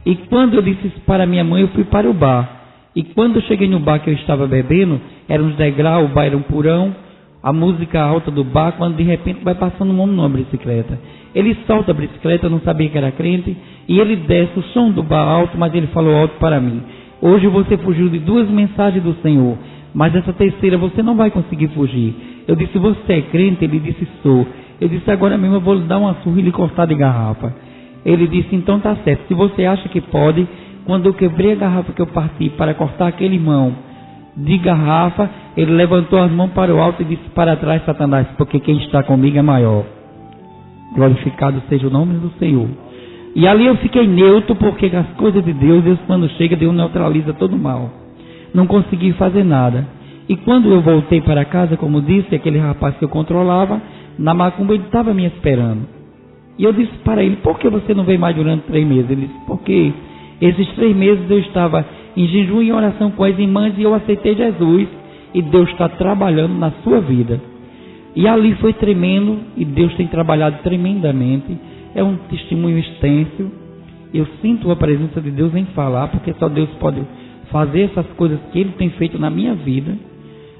E quando eu disse isso para minha mãe, eu fui para o bar. E quando eu cheguei no bar que eu estava bebendo, era uns degraus, o bar era um porão, a música alta do bar, quando de repente vai passando um homem numa bicicleta. Ele solta a bicicleta, eu não sabia que era crente, e ele desce o som do bar alto, mas ele falou alto para mim. Hoje você fugiu de 2 mensagens do Senhor, mas essa terceira você não vai conseguir fugir. Eu disse, você é crente? Ele disse, sou. Eu disse, agora mesmo eu vou lhe dar uma surra e lhe cortar de garrafa. Ele disse, então tá certo, se você acha que pode. Quando eu quebrei a garrafa que eu parti para cortar aquele irmão de garrafa, ele levantou as mãos para o alto e disse, para trás, Satanás, porque quem está comigo é maior. Glorificado seja o nome do Senhor. E ali eu fiquei neutro, porque as coisas de Deus quando chega, Deus neutraliza todo o mal. Não consegui fazer nada. E quando eu voltei para casa, como disse, aquele rapaz que eu controlava, na macumba ele estava me esperando. E eu disse para ele, por que você não veio mais durante 3 meses? Ele disse, porque esses 3 meses eu estava em jejum e oração com as irmãs e eu aceitei Jesus, e Deus está trabalhando na sua vida. E ali foi tremendo, e Deus tem trabalhado tremendamente. É um testemunho extenso. Eu sinto a presença de Deus em falar, porque só Deus pode fazer essas coisas que Ele tem feito na minha vida.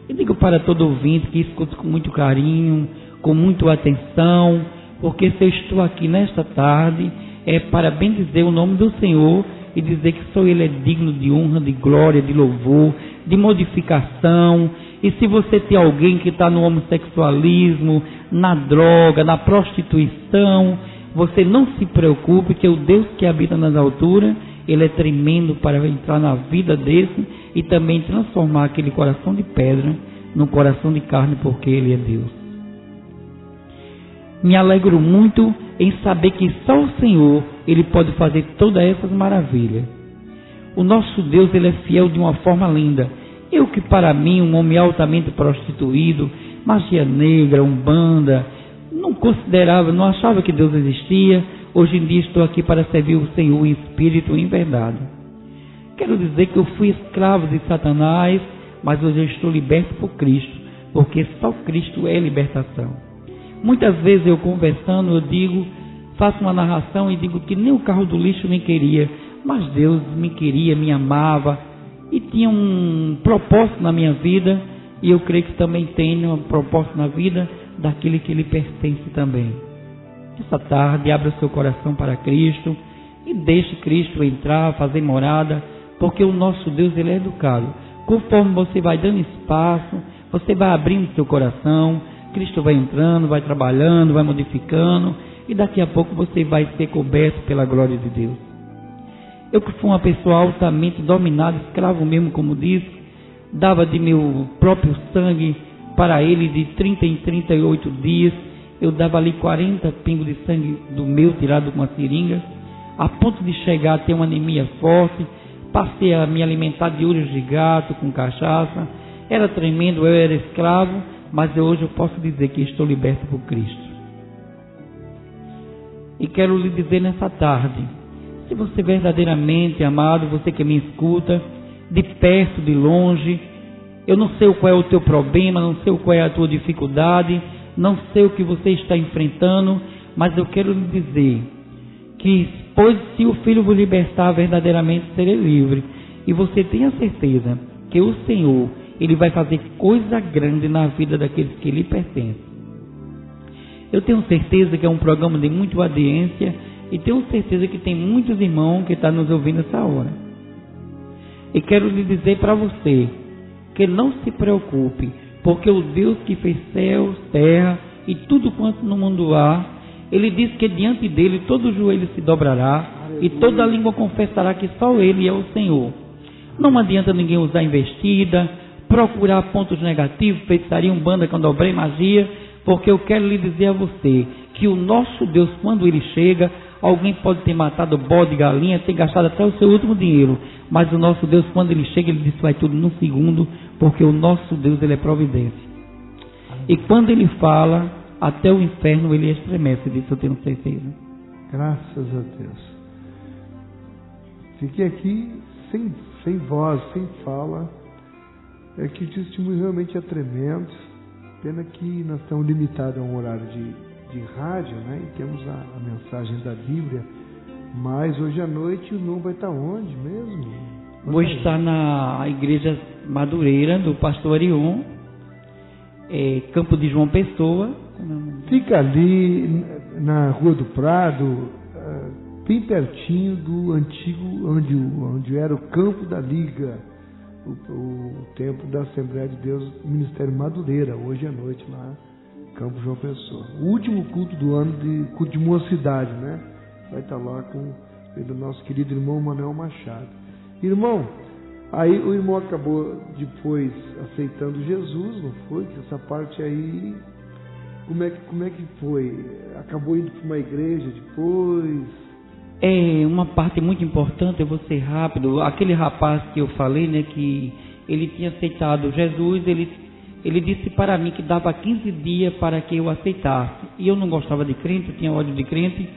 E digo para todo ouvinte que escute com muito carinho, com muita atenção, porque se eu estou aqui nesta tarde, é para bendizer o nome do Senhor e dizer que só Ele é digno de honra, de glória, de louvor, de modificação. E se você tem alguém que está no homossexualismo, na droga, na prostituição, você não se preocupe, que o Deus que habita nas alturas, Ele é tremendo para entrar na vida desse e também transformar aquele coração de pedra num coração de carne, porque Ele é Deus. Me alegro muito em saber que só o Senhor, Ele pode fazer todas essas maravilhas. O nosso Deus, Ele é fiel de uma forma linda. Eu que para mim, um homem altamente prostituído, magia negra, umbanda, não considerava, não achava que Deus existia. Hoje em dia estou aqui para servir o Senhor em espírito e em verdade. Quero dizer que eu fui escravo de Satanás, mas hoje eu estou liberto por Cristo, porque só Cristo é libertação. Muitas vezes eu conversando, eu digo, faço uma narração e digo que nem o carro do lixo me queria, mas Deus me queria, me amava e tinha um propósito na minha vida, e eu creio que também tem um propósito na vida daquele que lhe pertence também. Essa tarde, abra o seu coração para Cristo e deixe Cristo entrar, fazer morada, porque o nosso Deus, Ele é educado. Conforme você vai dando espaço, você vai abrindo seu coração, Cristo vai entrando, vai trabalhando, vai modificando, e daqui a pouco você vai ser coberto pela glória de Deus. Eu que fui uma pessoa altamente dominada, escravo mesmo, como disse, dava de meu próprio sangue para Ele de 30 em 38 dias, eu dava ali 40 pingos de sangue do meu, tirado com uma seringa, a ponto de chegar a ter uma anemia forte. Passei a me alimentar de olhos de gato, com cachaça, era tremendo, eu era escravo, mas hoje eu posso dizer que estou liberto por Cristo. E quero lhe dizer nessa tarde, se você verdadeiramente, amado, você que me escuta, de perto, de longe, eu não sei qual é o teu problema, não sei qual é a tua dificuldade, não sei o que você está enfrentando, mas eu quero lhe dizer que, pois se o Filho vos libertar, verdadeiramente serei livre. E você tenha certeza que o Senhor, Ele vai fazer coisa grande na vida daqueles que lhe pertencem. Eu tenho certeza que é um programa de muita audiência e tenho certeza que tem muitos irmãos que estão nos ouvindo nessa hora. E quero lhe dizer para você que não se preocupe, porque o Deus que fez céus, terra e tudo quanto no mundo há, Ele diz que diante dele todo joelho se dobrará e toda língua confessará que só Ele é o Senhor. Não adianta ninguém usar investida, procurar pontos negativos, feitiçaria, umbanda, candomblé, magia, porque eu quero lhe dizer a você que o nosso Deus, quando Ele chega, alguém pode ter matado bode, galinha, ter gastado até o seu último dinheiro, mas o nosso Deus, quando Ele chega, Ele desfaz tudo num segundo, porque o nosso Deus, Ele é providência. E quando Ele fala, até o inferno Ele estremece, disso eu tenho certeza. Graças a Deus. Fiquei aqui sem voz, sem fala. É que o testemunho realmente é tremendo. Pena que nós estamos limitados a um horário de rádio, né? E temos a mensagem da Bíblia. Mas hoje à noite o irmão vai estar onde mesmo? Vou estar na igreja Madureira do pastor Arion, Campo de João Pessoa. Fica ali na Rua do Prado, bem pertinho do antigo, onde era o Campo da Liga, o templo da Assembleia de Deus, Ministério Madureira, hoje à noite lá, Campo João Pessoa. O último culto do ano, culto de mocidade, né? Vai estar lá com o nosso querido irmão Manuel Machado. Irmão, aí o irmão acabou depois aceitando Jesus, não foi? Essa parte aí, como é que foi? Acabou indo para uma igreja depois? Uma parte muito importante, eu vou ser rápido. Aquele rapaz que eu falei, né, que ele tinha aceitado Jesus, ele disse para mim que dava 15 dias para que eu aceitasse. E eu não gostava de crente, eu tinha ódio de crente.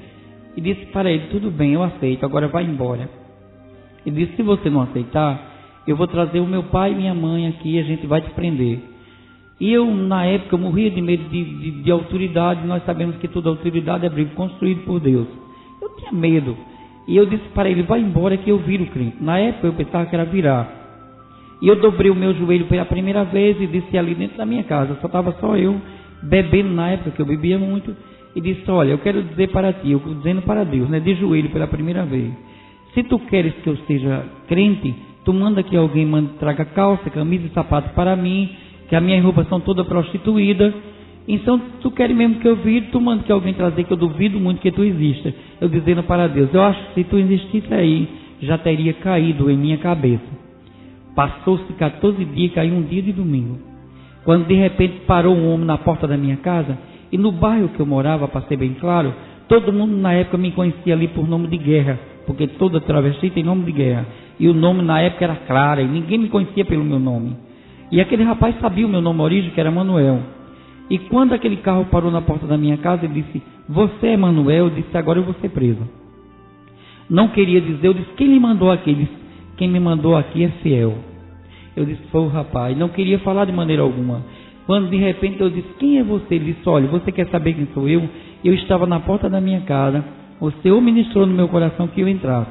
E disse para ele, tudo bem, eu aceito, agora vai embora. Ele disse, se você não aceitar, eu vou trazer o meu pai e minha mãe aqui e a gente vai te prender. E eu, na época, eu morria de medo de autoridade. Nós sabemos que toda autoridade é abrigo construído por Deus. Eu tinha medo. E eu disse para ele, vai embora que eu viro crente. Na época eu pensava que era virar. E eu dobrei o meu joelho pela primeira vez e disse ali dentro da minha casa. Só estava só eu, bebendo na época, que eu bebia muito. E disse, olha, eu quero dizer para ti, eu dizendo para Deus, né, de joelho pela primeira vez. Se tu queres que eu seja crente, tu manda que alguém traga calça, camisa e sapato para mim, que as minhas roupas são todas prostituídas. Então, se tu queres mesmo que eu vire, tu manda que alguém trazer, que eu duvido muito que tu exista. Eu dizendo para Deus, eu acho que se tu existisse aí, já teria caído em minha cabeça. Passou-se 14 dias, caiu um dia de domingo. Quando de repente parou um homem na porta da minha casa, e no bairro que eu morava, para ser bem claro, todo mundo na época me conhecia ali por nome de Guerra, porque toda travesti tem nome de Guerra. E o nome na época era Clara, e ninguém me conhecia pelo meu nome. E aquele rapaz sabia o meu nome origem, que era Manuel. E quando aquele carro parou na porta da minha casa, ele disse, você é Manuel? Eu disse, agora eu vou ser preso. Não queria dizer, eu disse, quem lhe mandou aqui? Ele disse, quem me mandou aqui é fiel. Eu disse, foi o rapaz. Não queria falar de maneira alguma. Quando de repente eu disse, quem é você? Ele disse, olha, você quer saber quem sou eu? Eu estava na porta da minha casa, o Senhor ministrou no meu coração que eu entrasse.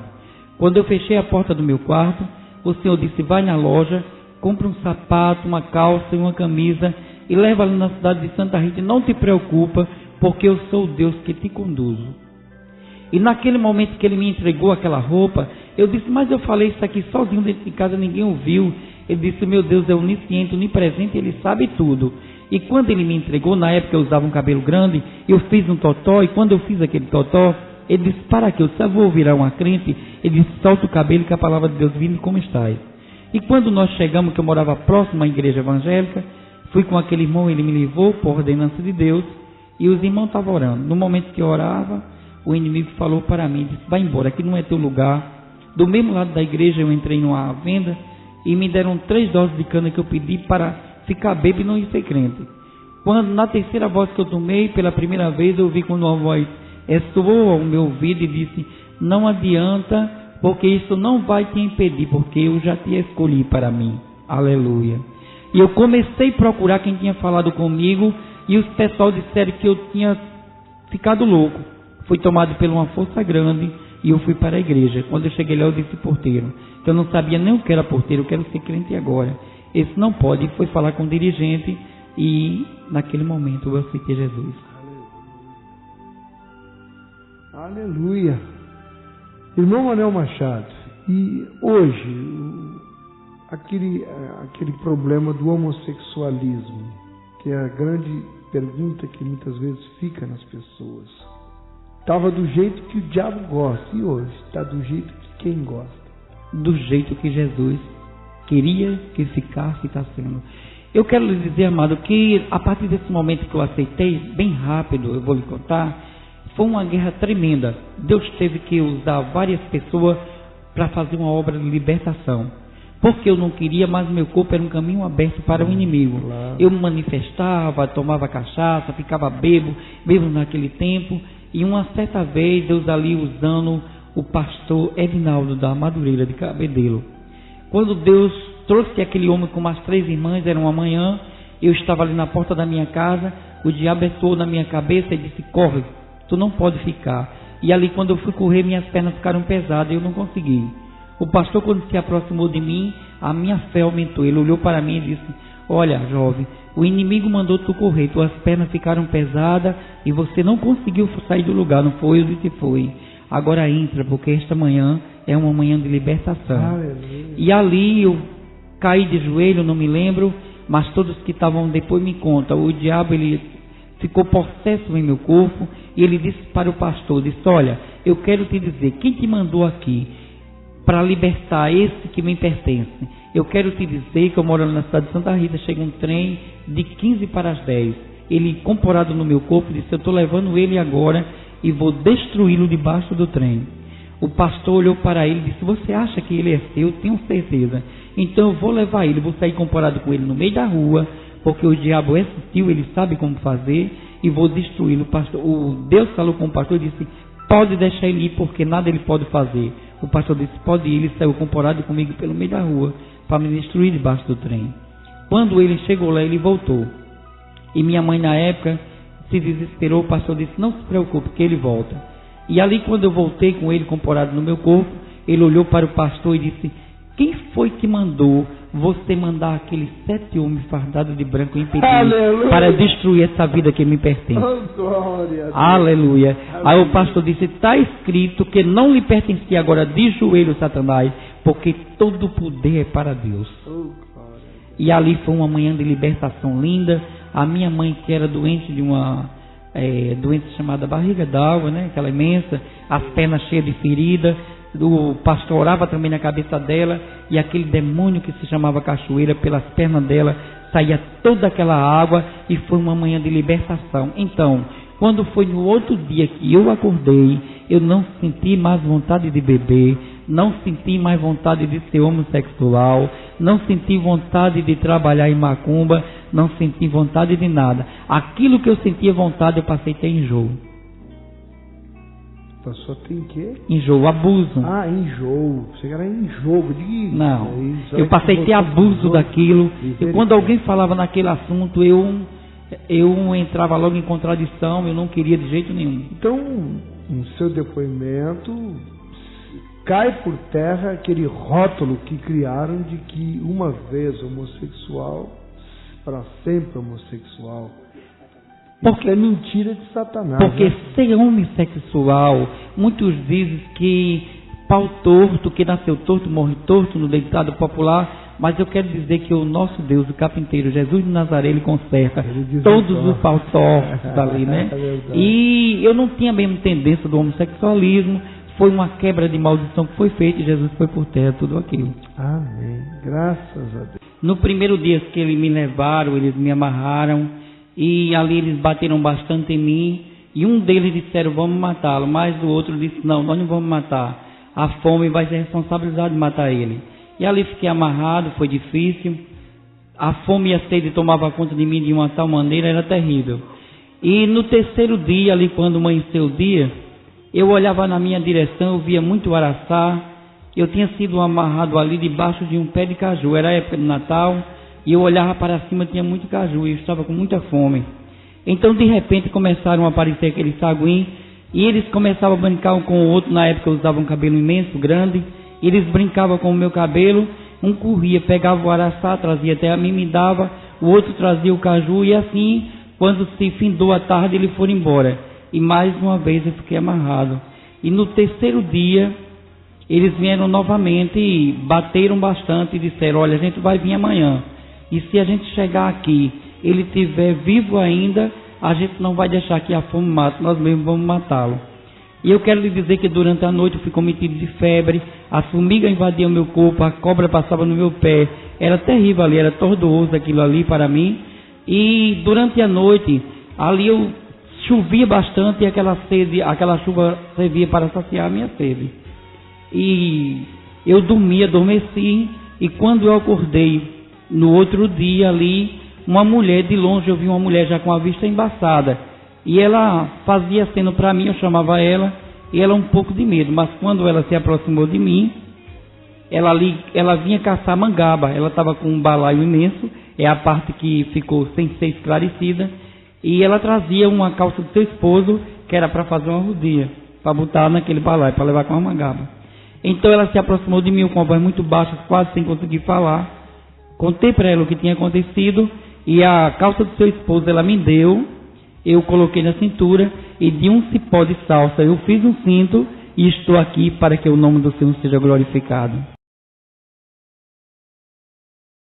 Quando eu fechei a porta do meu quarto, o Senhor disse, vai na loja, compra um sapato, uma calça e uma camisa e leva ali na cidade de Santa Rita. Não te preocupa, porque eu sou o Deus que te conduzo. E naquele momento que ele me entregou aquela roupa, eu disse, mas eu falei isso aqui sozinho dentro de casa, ninguém ouviu. Ele disse, meu Deus é onisciente, onipresente, ele sabe tudo. E quando ele me entregou, na época eu usava um cabelo grande, eu fiz um totó, e quando eu fiz aquele totó, ele disse, para que eu só vou virar uma crente? Ele disse, solta o cabelo que a palavra de Deus vindo como estás. E quando nós chegamos, que eu morava próximo à igreja evangélica, fui com aquele irmão, ele me levou por ordenança de Deus, e os irmãos estavam orando. No momento que eu orava, o inimigo falou para mim, disse, vai embora, aqui não é teu lugar. Do mesmo lado da igreja eu entrei numa venda, e me deram 3 doses de cana que eu pedi para ficar bêbado e não ir ser crente. Quando na terceira voz que eu tomei, pela primeira vez, eu ouvi quando uma voz soou ao meu ouvido e disse, não adianta, porque isso não vai te impedir, porque eu já te escolhi para mim. Aleluia. E eu comecei a procurar quem tinha falado comigo, E os pessoal disseram que eu tinha ficado louco. Fui tomado por uma força grande e eu fui para a igreja. Quando eu cheguei lá, eu disse porteiro, que eu não sabia nem o que era porteiro, eu quero ser crente agora. Esse não pode. E foi falar com o dirigente e naquele momento eu aceitei Jesus. Aleluia. Irmão Manuel Machado, e hoje, aquele problema do homossexualismo, que é a grande pergunta que muitas vezes fica nas pessoas. Estava do jeito que o diabo gosta, e hoje está do jeito que quem gosta? Do jeito que Jesus queria que ficasse e está sendo. Eu quero lhe dizer, amado, que a partir desse momento que eu aceitei, bem rápido, eu vou lhe contar, foi uma guerra tremenda. Deus teve que usar várias pessoas para fazer uma obra de libertação. Porque eu não queria, mas meu corpo era um caminho aberto para o inimigo. Claro. Eu me manifestava, tomava cachaça, ficava bebo naquele tempo. E uma certa vez, Deus ali usando o pastor Edinaldo da Madureira de Cabedelo. Quando Deus trouxe aquele homem com as 3 irmãs, era uma manhã, eu estava ali na porta da minha casa, o diabo entrou na minha cabeça e disse, corre, tu não pode ficar. E ali quando eu fui correr, minhas pernas ficaram pesadas, eu não consegui. O pastor, quando se aproximou de mim, a minha fé aumentou. Ele olhou para mim e disse, olha, jovem, o inimigo mandou tu correr, tuas pernas ficaram pesadas e você não conseguiu sair do lugar, não foi? Eu disse, foi. Agora entra, porque esta manhã é uma manhã de libertação. Aleluia. E ali eu caí de joelho, não me lembro, mas todos que estavam depois me contam, o diabo, ele ficou possesso em meu corpo, e ele disse para o pastor, disse, olha, eu quero te dizer, quem te mandou aqui para libertar esse que me pertence? Eu quero te dizer que eu moro na cidade de Santa Rita, chega um trem de 15 para as 10, ele incorporado no meu corpo, disse, eu estou levando ele agora e vou destruí-lo debaixo do trem. O pastor olhou para ele e disse, você acha que ele é seu? Eu tenho certeza. Então eu vou levar ele, vou sair incorporado com ele no meio da rua, porque o diabo é sutil, ele sabe como fazer, e vou destruí-lo. O Deus falou com o pastor e disse, pode deixar ele ir, porque nada ele pode fazer. O pastor disse, pode ir. Ele saiu incorporado comigo pelo meio da rua, para me destruir debaixo do trem. Quando ele chegou lá, ele voltou. E minha mãe, na época, se desesperou. O pastor disse, não se preocupe, que ele volta. E ali, quando eu voltei com ele incorporado no meu corpo, ele olhou para o pastor e disse, quem foi que mandou você mandar aqueles 7 homens fardados de branco impedir para destruir essa vida que me pertence? Oh, glória a Aleluia. Deus. Aí o pastor disse, está escrito que não lhe pertencia agora de joelho, Satanás, porque todo o poder é para Deus. Oh, e ali foi uma manhã de libertação linda. A minha mãe, que era doente de uma doença chamada barriga d'água, né? Aquela imensa, as pernas cheias de ferida, o pastor orava também na cabeça dela, e aquele demônio que se chamava cachoeira, pelas pernas dela saía toda aquela água, e foi uma manhã de libertação. Então, quando foi no outro dia que eu acordei, eu não senti mais vontade de beber, não senti mais vontade de ser homossexual, não senti vontade de trabalhar em macumba, não senti vontade de nada. Aquilo que eu sentia vontade, eu passei a ter enjoo. Só tem quê? Enjoo, abuso. Ah, enjoo. Você era enjoo. Não, eu passei a ter abuso daquilo. E quando alguém falava naquele assunto, eu entrava logo em contradição, eu não queria de jeito nenhum. Então, no seu depoimento, cai por terra aquele rótulo que criaram de que uma vez homossexual, para sempre homossexual. Porque é mentira de Satanás. Porque né? Ser homossexual, muitos dizem que pau torto, que nasceu torto, morre torto no ditado popular, mas eu quero dizer que o nosso Deus, o carpinteiro, Jesus de Nazaré, ele conserta todos os pau tortos ali, né? E eu não tinha mesmo tendência do homossexualismo, foi uma quebra de maldição que foi feita e Jesus foi por terra tudo aquilo. Amém. Graças a Deus. No primeiro dia que eles me levaram, eles me amarraram, e ali eles bateram bastante em mim, e um deles disseram, vamos matá-lo, mas o outro disse, não, nós não vamos matar, a fome vai ser responsabilidade de matar ele. E ali fiquei amarrado, foi difícil, a fome e a sede tomava conta de mim de uma tal maneira, era terrível. E no terceiro dia, ali quando amanheceu o dia, eu olhava na minha direção, eu via muito araçá, eu tinha sido amarrado ali debaixo de um pé de caju, era a época de Natal, e eu olhava para cima, tinha muito caju, e eu estava com muita fome. Então, de repente, começaram a aparecer aqueles saguinhos, e eles começavam a brincar um com o outro. Na época eu usava um cabelo imenso, grande, eles brincavam com o meu cabelo, um corria, pegava o araçá, trazia até a mim, me dava, o outro trazia o caju, e assim, quando se findou a tarde, eles foram embora. E mais uma vez eu fiquei amarrado. E no terceiro dia, eles vieram novamente e bateram bastante e disseram: olha, a gente vai vir amanhã. E se a gente chegar aqui, ele estiver vivo ainda, a gente não vai deixar que a fome mate, nós mesmos vamos matá-lo. E eu quero lhe dizer que durante a noite eu fui cometido de febre, as formigas invadiam meu corpo, a cobra passava no meu pé, era terrível ali, era tortuoso aquilo ali para mim. E durante a noite, ali eu chovia bastante e aquela chuva servia para saciar a minha sede. E eu adormeci, e quando eu acordei no outro dia ali, uma mulher, de longe eu vi uma mulher já com a vista embaçada, e ela fazia aceno para mim, eu chamava ela, e ela um pouco de medo, mas quando ela se aproximou de mim, ela vinha caçar mangaba, ela estava com um balaio imenso, é a parte que ficou sem ser esclarecida, e ela trazia uma calça do seu esposo, que era para fazer uma rodia, para botar naquele balaio, para levar com a mangaba. Então ela se aproximou de mim com uma voz muito baixa, quase sem conseguir falar. Contei para ela o que tinha acontecido, e a calça do seu esposo ela me deu, eu coloquei na cintura, e de um cipó de salsa eu fiz um cinto, e estou aqui para que o nome do Senhor seja glorificado.